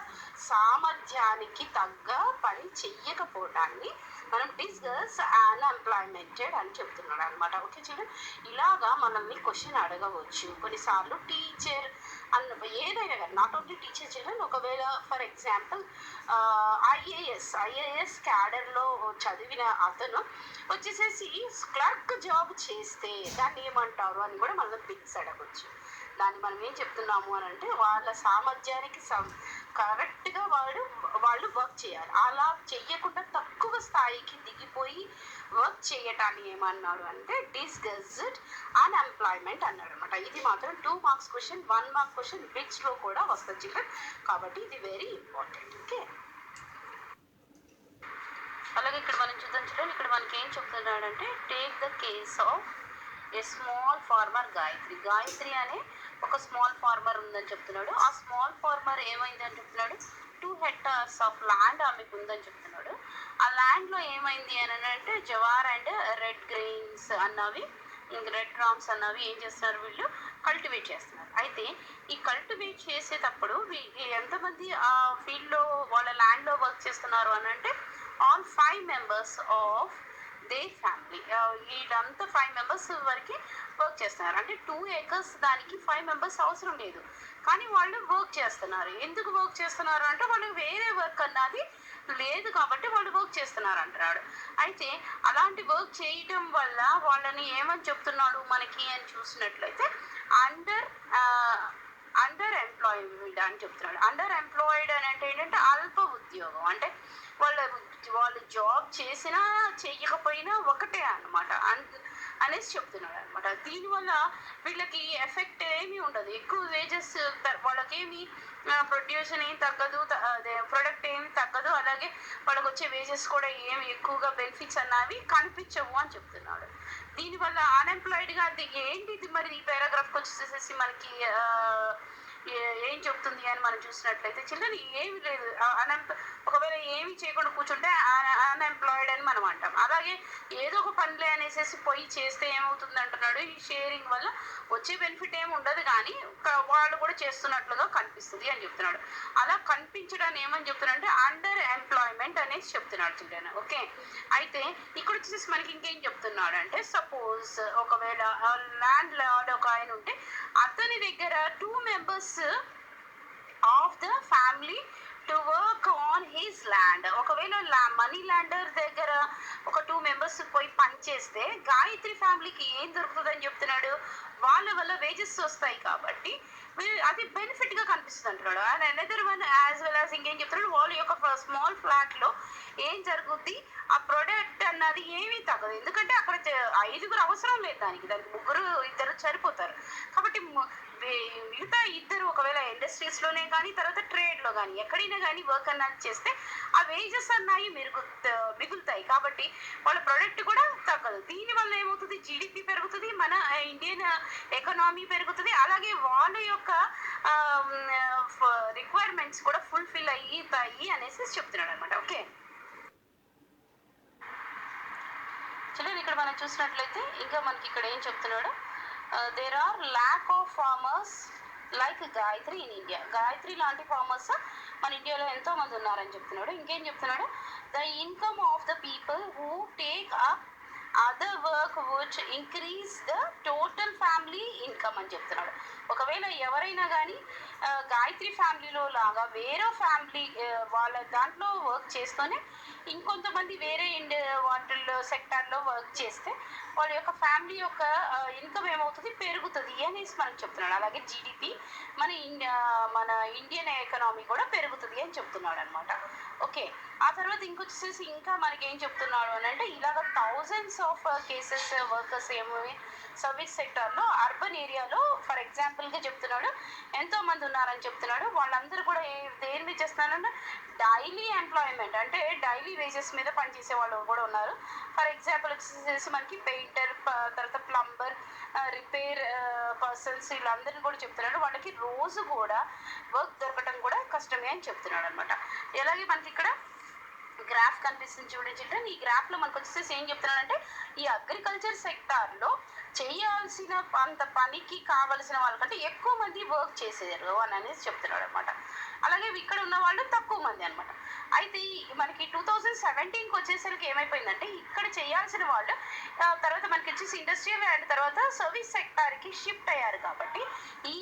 సామర్థ్యానికి తగ్గ పని చెయ్యకపోవడాన్ని మనం డిస్గస్ అన్‌ఎంప్లాయ్‌మెంటెడ్ అని చెప్తున్నాడు అనమాట. Okay children. ఇలాగా మనల్ని క్వశ్చన్ అడగవచ్చు. కొన్నిసార్లు టీచర్ అన్న ఏదైనా కానీ, నాట్ ఓన్లీ టీచర్ చిల్డ్రన్, ఒకవేళ ఫర్ ఎగ్జాంపుల్ ఐఏఎస్ క్యాడర్లో చదివిన అతను వచ్చేసేసి క్లర్క్ జాబ్ చేస్తే దాన్ని ఏమంటారు అని కూడా మనం పిక్స్ అడగచ్చు. దాన్ని మనం ఏం చెప్తున్నాము అని అంటే వాళ్ళ సామర్థ్యానికి కరెక్ట్గా వాళ్ళు వర్క్ చేయాలి. అలా చెయ్యకుండా తక్కువ స్థాయికి దిగిపోయి వర్క్ చేయటాన్ని ఏమన్నాడు అంటే డిస్గస్డ్ అన్‌ఎంప్లాయ్‌మెంట్ అన్నాడు అనమాట. ఇది మాత్రం 2 మార్క్స్ క్వశ్చన్, 1 మార్క్ క్వశ్చన్ బిట్స్లో కూడా వస్తుంది చిల్డ్రన్. కాబట్టి ఇది వెరీ ఇంపార్టెంట్. ఓకే. అలాగే ఇక్కడ మనం చూద్దాం చిల్డ్రన్. ఇక్కడ మనకి ఏం చెప్తున్నాడంటే take the case of a small farmer Gayatri. Gayatri అనే ఒక స్మాల్ ఫార్మర్ ఉందని చెప్తున్నాడు. ఆ స్మాల్ ఫార్మర్ ఏమైంది అని చెప్తున్నాడు, 2 hectares ఆఫ్ ల్యాండ్ ఆమెకు ఉందని చెప్తున్నాడు. ఆ ల్యాండ్లో ఏమైంది అని అంటే జవార్ అండ్ రెడ్ గ్రెయిన్స్ అన్నవి, రెడ్ రామ్స్ అన్నవి ఏం చేస్తున్నారు, వీళ్ళు కల్టివేట్ చేస్తున్నారు. అయితే ఈ కల్టివేట్ చేసేటప్పుడు ఎంతమంది ఆ ఫీల్డ్లో వాళ్ళ ల్యాండ్లో వర్క్ చేస్తున్నారు అని అంటే all 5 members of they family. వీళ్ళంతా 5 members వరకు వర్క్ చేస్తున్నారు. అంటే 2 acres దానికి 5 members అవసరం లేదు, కానీ వాళ్ళు వర్క్ చేస్తున్నారు. ఎందుకు వర్క్ చేస్తున్నారు అంటే వాళ్ళకి వేరే వర్క్ అన్నది లేదు కాబట్టి వాళ్ళు వర్క్ చేస్తున్నారు అంటున్నాడు. అయితే అలాంటి వర్క్ చేయటం వల్ల వాళ్ళని ఏమని చెప్తున్నాడు మనకి అని చూసినట్లయితే అండర్ ఎంప్లాయిడ్ అని చెప్తున్నాడు. అండర్ ఎంప్లాయిడ్ అని అంటే ఏంటంటే అల్ప ఉద్యోగం. అంటే వాళ్ళు జాబ్ చేసినా చెయ్యకపోయినా ఒకటే అనమాట అనేసి చెప్తున్నాడు అనమాట. దీనివల్ల వీళ్ళకి ఎఫెక్ట్ ఏమీ ఉండదు, ఎక్కువ వేజెస్ వాళ్ళకేమి ప్రొడ్యూషన్ ఏం తగ్గదు, అదే ప్రొడక్ట్ ఏమి తగ్గదు, అలాగే వాళ్ళకి వచ్చే వేజెస్ కూడా ఏమి ఎక్కువగా బెనిఫిట్స్ అన్నవి కనిపించవు అని చెప్తున్నాడు. దీనివల్ల అన్ఎంప్లాయిడ్గా అది ఏంటి, ఇది మరి ఈ పారాగ్రాఫ్కి వచ్చేసేసి మనకి ఏం చెప్తుంది అని మనం చూసినట్లయితే చిల్డ్రన్ ఏమి లేదు, ఒకవేళ ఏమి చేయకుండా కూర్చుంటే అన్ఎంప్లాయిడ్ అని మనం అంటాం. అలాగే ఏదో ఒక పనిలే అనేసి పోయి చేస్తే ఏమవుతుంది అంటున్నాడు, ఈ షేరింగ్ వల్ల వచ్చే బెనిఫిట్ ఏమి ఉండదు, కానీ వాళ్ళు కూడా చేస్తున్నట్లుగా కనిపిస్తుంది అని చెప్తున్నాడు. అలా కనిపించడాన్ని ఏమని చెప్తున్నాడు అంటే అండర్ ఎంప్లాయ్మెంట్ అనేసి చెప్తున్నాడు చిల్డ్రన్. ఓకే. అయితే ఇక్కడ వచ్చేసి మనకి ఇంకేం చెప్తున్నాడు అంటే సపోజ్ ఒకవేళ ల్యాండ్ లార్డ్ ఒక ఆయన ఉంటే అతని దగ్గర 2 members of the family to work on his land. ఒకవేళ మనీ ల్యాండర్ దగ్గర ఒక 2 members పోయి పని చేస్తే గాయత్రి ఫ్యామిలీకి ఏం దొరుకుతుందని చెప్తున్నాడు, వాళ్ళ వల్ల వేజెస్ వస్తాయి కాబట్టి అది బెనిఫిట్గా కనిపిస్తుంది అంటున్నాడు. And another one as well as ఇంకేం చెప్తున్నాడు, వాళ్ళ యొక్క స్మాల్ ఫ్లాట్లో ఏం జరుగుద్ది, ఆ ప్రొడక్ట్ అన్నది ఏమీ తగ్గదు. ఎందుకంటే అక్కడ 5 అవసరం లేదు, దానికి 2 సరిపోతారు. కాబట్టి మిగతా 2 ఒకవేళ ఇండస్ట్రీస్లోనే కానీ తర్వాత ట్రేడ్లో కానీ ఎక్కడైనా కానీ వర్క్ అన్నది చేస్తే ఆ వేజెస్ అన్నాయి మిగులుతాయి. కాబట్టి వాళ్ళ ప్రొడక్ట్ కూడా తగ్గదు. దీనివల్ల ఏమవుతుంది, జీడిపి పెరుగుతుంది, మన ఇండియన్ ఎకనామీ పెరుగుతుంది, అలాగే వాళ్ళ యొక్క రిక్వైర్మెంట్స్ కూడా ఫుల్ఫిల్ అయ్యి అనేసి చెప్తున్నాడు అనమాట. ఓకే. చలో ఇక్కడ మనం చూసినట్లయితే ఇంకా మనకి ఇక్కడ ఏం చెప్తున్నాడు, there are lack of farmers like Gayatri in India. Gayatri లాంటి ఫార్మర్స్ మన ఇండియాలో ఎంతో మంది ఉన్నారని చెప్తున్నాడు. ఇంకేం చెప్తున్నాడు, the income of the people who take up other work would increase the total family income అని చెప్తున్నాడు. ఒకవేళ ఎవరైనా కానీ గాయత్రి ఫ్యామిలీలో లాగా వేరే ఫ్యామిలీ వాళ్ళ దాంట్లో వర్క్ చేస్తూనే ఇంకొంతమంది వేరే వాటిల్లో సెక్టార్లో వర్క్ చేస్తే వాళ్ళ యొక్క ఫ్యామిలీ యొక్క ఇన్కమ్ ఏమవుతుంది, పెరుగుతుంది అనేసి మనకు చెప్తున్నాడు. అలాగే జీడిపి మన ఇండియన్ ఎకనామీ కూడా పెరుగుతుంది అని చెప్తున్నాడు అనమాట. ఓకే. ఆ తర్వాత ఇంకొచ్చేసేసి ఇంకా మనకేం చెప్తున్నాడు అనంటే, ఇలాగ థౌజండ్స్ ఆఫ్ కేసెస్ వర్కర్స్ ఏమో సర్వీస్ సెక్టార్‌లో అర్బన్ ఏరియాలో ఫర్ ఎగ్జాంపుల్‌గా చెప్తున్నాడు. ఎంతోమంది ఉన్నారని చెప్తున్నాడు. వాళ్ళందరూ కూడా దేని మీద చేస్తున్నారంటే డైలీ ఎంప్లాయ్‌మెంట్ అంటే డైలీ వేజెస్ మీద పనిచేసే వాళ్ళు కూడా ఉన్నారు. ఫర్ ఎగ్జాంపుల్ వచ్చేసేసి మనకి పెయింటర్, తర్వాత ప్లంబర్, రిపేర్ పర్సన్స్ వీళ్ళందరిని కూడా చెప్తున్నాడు. వాళ్ళకి రోజు కూడా వర్క్ దొరకటం కూడా కష్టమే అని చెప్తున్నాడనమాట. ఎలాగే మనకి ఇక్కడ గ్రాఫ్ కనిపిస్తుంది చూడండి చిల్డ్రన్. ఈ గ్రాఫ్లో మనకు వచ్చేసి ఏం చెప్తున్నాడంటే, ఈ అగ్రికల్చర్ సెక్టార్లో చేయాల్సిన అంత పనికి కావలసిన వాళ్ళకంటే ఎక్కువ మంది వర్క్ చేసేవారు అని అనేసి చెప్తున్నాడు అనమాట. అలాగే ఇక్కడ ఉన్న వాళ్ళు తక్కువ మంది అనమాట. అయితే మనకి 2017కి వచ్చేసరికి ఏమైపోయిందంటే, ఇక్కడ చేయాల్సిన వాళ్ళు తర్వాత మనకి వచ్చేసి ఇండస్ట్రియల్ అండ్ తర్వాత సర్వీస్ సెక్టార్కి షిఫ్ట్ అయ్యారు. కాబట్టి ఈ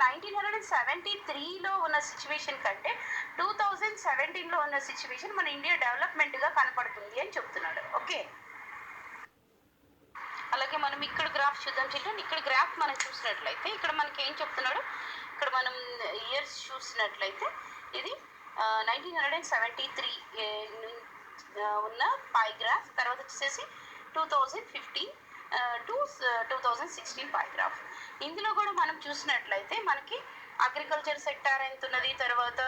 1973లో ఉన్న సిచ్యువేషన్ కంటే 2017లో ఉన్న సిచ్యువేషన్ మన ఇండియా డెవలప్మెంట్గా కనపడుతుంది అని చెప్తున్నాడు. ఓకే. అలాగే మనం ఇక్కడ గ్రాఫ్ చూద్దాం చిల్డ్రన్. ఇక్కడ గ్రాఫ్ మనం చూసినట్లయితే ఇక్కడ మనకి ఏం చెప్తున్నాడు, ఇక్కడ మనం ఇయర్స్ చూసినట్లయితే ఇది 1973 ఉన్న పై గ్రాఫ్, తర్వాత వచ్చేసి 2015 టు 2016 పై గ్రాఫ్. ఇందులో కూడా మనం చూసినట్లయితే మనకి అగ్రికల్చర్ సెక్టార్ ఎంత ఉన్నది, తర్వాత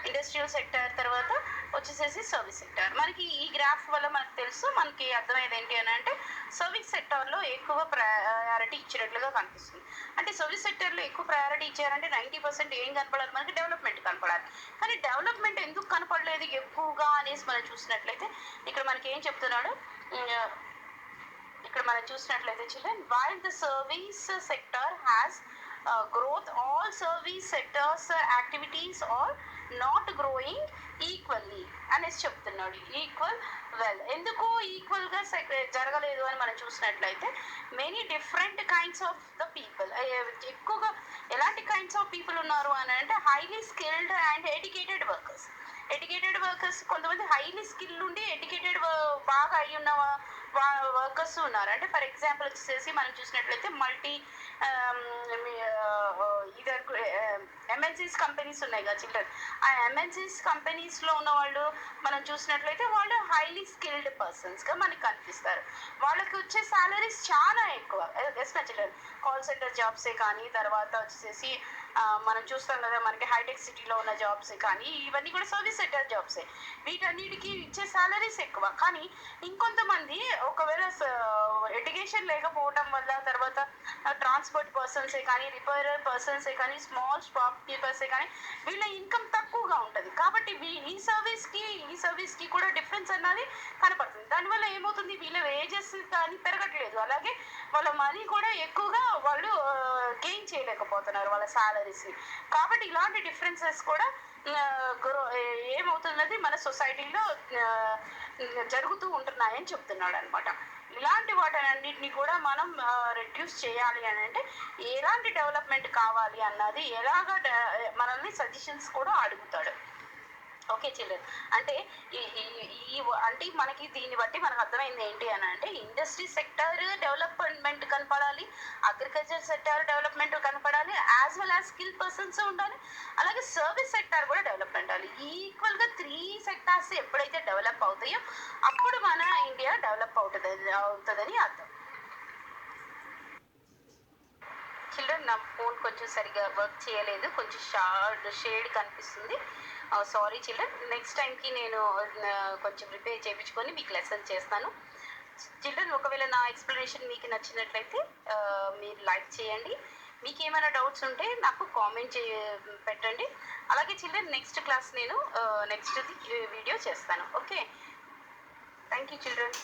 ఇండస్ట్రియల్ సెక్టార్, తర్వాత వచ్చేసేసి సర్వీస్ సెక్టార్. మనకి ఈ గ్రాఫ్ వల్ల మనకు తెలుసు, మనకి అర్థమయ్యేది ఏంటి అని అంటే సర్వీస్ సెక్టార్లో ఎక్కువ ప్రయారిటీ ఇచ్చినట్లుగా కనిపిస్తుంది. అంటే సర్వీస్ సెక్టార్లో ఎక్కువ ప్రయారిటీ ఇచ్చారంటే 90% ఏం కనపడాలి, మనకి డెవలప్మెంట్ కనపడాలి. కానీ డెవలప్మెంట్ ఎందుకు కనపడలేదు ఎక్కువగా అనేసి మనం చూసినట్లయితే ఇక్కడ మనకి ఏం చెప్తున్నాడు, ఇక్కడ మనం చూసినట్లయితే children, while the service sector has growth, all service sectors activities are not growing equally అనేసి చెప్తున్నాడు. ఈక్వల్ వెల్ ఎందుకు ఈక్వల్గా జరగలేదు అని మనం చూసినట్లయితే many different kinds of the people, ఎక్కువగా ఎలాంటి కైండ్స్ ఆఫ్ పీపుల్ ఉన్నారు అని అంటే highly skilled and educated workers. Educated workers కొంతమంది హైలీ స్కిల్ ఉండి ఎడ్యుకేటెడ్ బాగా అయి ఉన్న వర్కర్స్ ఉన్నారు. అంటే ఫర్ ఎగ్జాంపుల్ వచ్చేసి మనం చూసినట్లయితే మల్టీ ఎంఎన్సీస్ కంపెనీస్ ఉన్నాయి కదా చిల్డ్రన్. ఆ ఎంఎన్సీస్ కంపెనీస్లో ఉన్న వాళ్ళు మనం చూసినట్లయితే వాళ్ళు హైలీ స్కిల్డ్ పర్సన్స్గా మనకి కనిపిస్తారు. వాళ్ళకి వచ్చే సాలరీస్ చాలా ఎక్కువ. ఎస్ నా చిల్డ్రన్, కాల్ సెంటర్ జాబ్సే కానీ, తర్వాత వచ్చేసి మనం చూస్తాం కదా మనకి హైటెక్ సిటీలో ఉన్న జాబ్సే కానీ, ఇవన్నీ కూడా సర్వీస్ సెక్టర్ జాబ్సే. వీటన్నిటికీ ఇచ్చే సాలరీస్ ఎక్కువ. కానీ ఇంకొంతమంది ఒకవేళ ఎడ్యుకేషన్ లేకపోవడం వల్ల, తర్వాత ట్రాన్స్పోర్ట్ పర్సన్సే కానీ, రిపేర్ పర్సన్సే కానీ, స్మాల్ షాప్ కీపర్సే కానీ వీళ్ళ ఇన్కమ్ తక్కువగా ఉంటుంది. కాబట్టి ఈ సర్వీస్కి కూడా డిఫరెన్స్ అన్నది కనపడుతుంది. దానివల్ల ఏమవుతుంది, వీళ్ళ వేజెస్ కానీ పెరగట్లేదు, అలాగే వాళ్ళ మనీ కూడా ఎక్కువగా వాళ్ళు గెయిన్ చేయలేకపోతున్నారు వాళ్ళ సాలరీస్ని. కాబట్టి ఇలాంటి డిఫరెన్సెస్ కూడా ఏమవుతున్నది మన సొసైటీలో జరుగుతూ ఉంటున్నాయని చెప్తున్నాడు అనమాట. ఇలాంటి వాటన్నిటిని కూడా మనం రెడ్యూస్ చేయాలి అని అంటే ఎలాంటి డెవలప్మెంట్ కావాలి అన్నది ఎలాగ మనల్ని సజెషన్స్ కూడా అడుగుతాడు. ఓకే చిల్డ్రన్, అంటే అంటే మనకి దీన్ని బట్టి మనకు అర్థమైంది ఏంటి అని అంటే ఇండస్ట్రీ సెక్టర్ డెవలప్మెంట్ కనపడాలి, అగ్రికల్చర్ సెక్టర్ డెవలప్మెంట్ కనపడాలి, as well as skill persons ఉండాలి, అలాగే సర్వీస్ సెక్టర్ కూడా డెవలప్మెంట్ అవ్వాలి. ఈక్వల్గా 3 సెక్టార్స్ ఎప్పుడైతే డెవలప్ అవుతాయో అప్పుడు మన ఇండియా డెవలప్ అవుతుందని అర్థం. చిల్డ్రన్, నా ఫోన్ కొంచెం సరిగా వర్క్ చేయలేదు, కొంచెం షేడ్ కనిపిస్తుంది. సారీ చిల్డ్రన్, నెక్స్ట్ టైంకి నేను కొంచెం రిపేర్ చేయించుకొని మీకు లెసన్ చేస్తాను. చిల్డ్రన్, ఒకవేళ నా ఎక్స్ప్లెనేషన్ మీకు నచ్చినట్లయితే మీరు లైక్ చేయండి. మీకు ఏమైనా డౌట్స్ ఉంటే నాకు కామెంట్ పెట్టండి. అలాగే చిల్డ్రన్, నెక్స్ట్ క్లాస్ నేను నెక్స్ట్ వీడియో చేస్తాను. Okay, thank you children.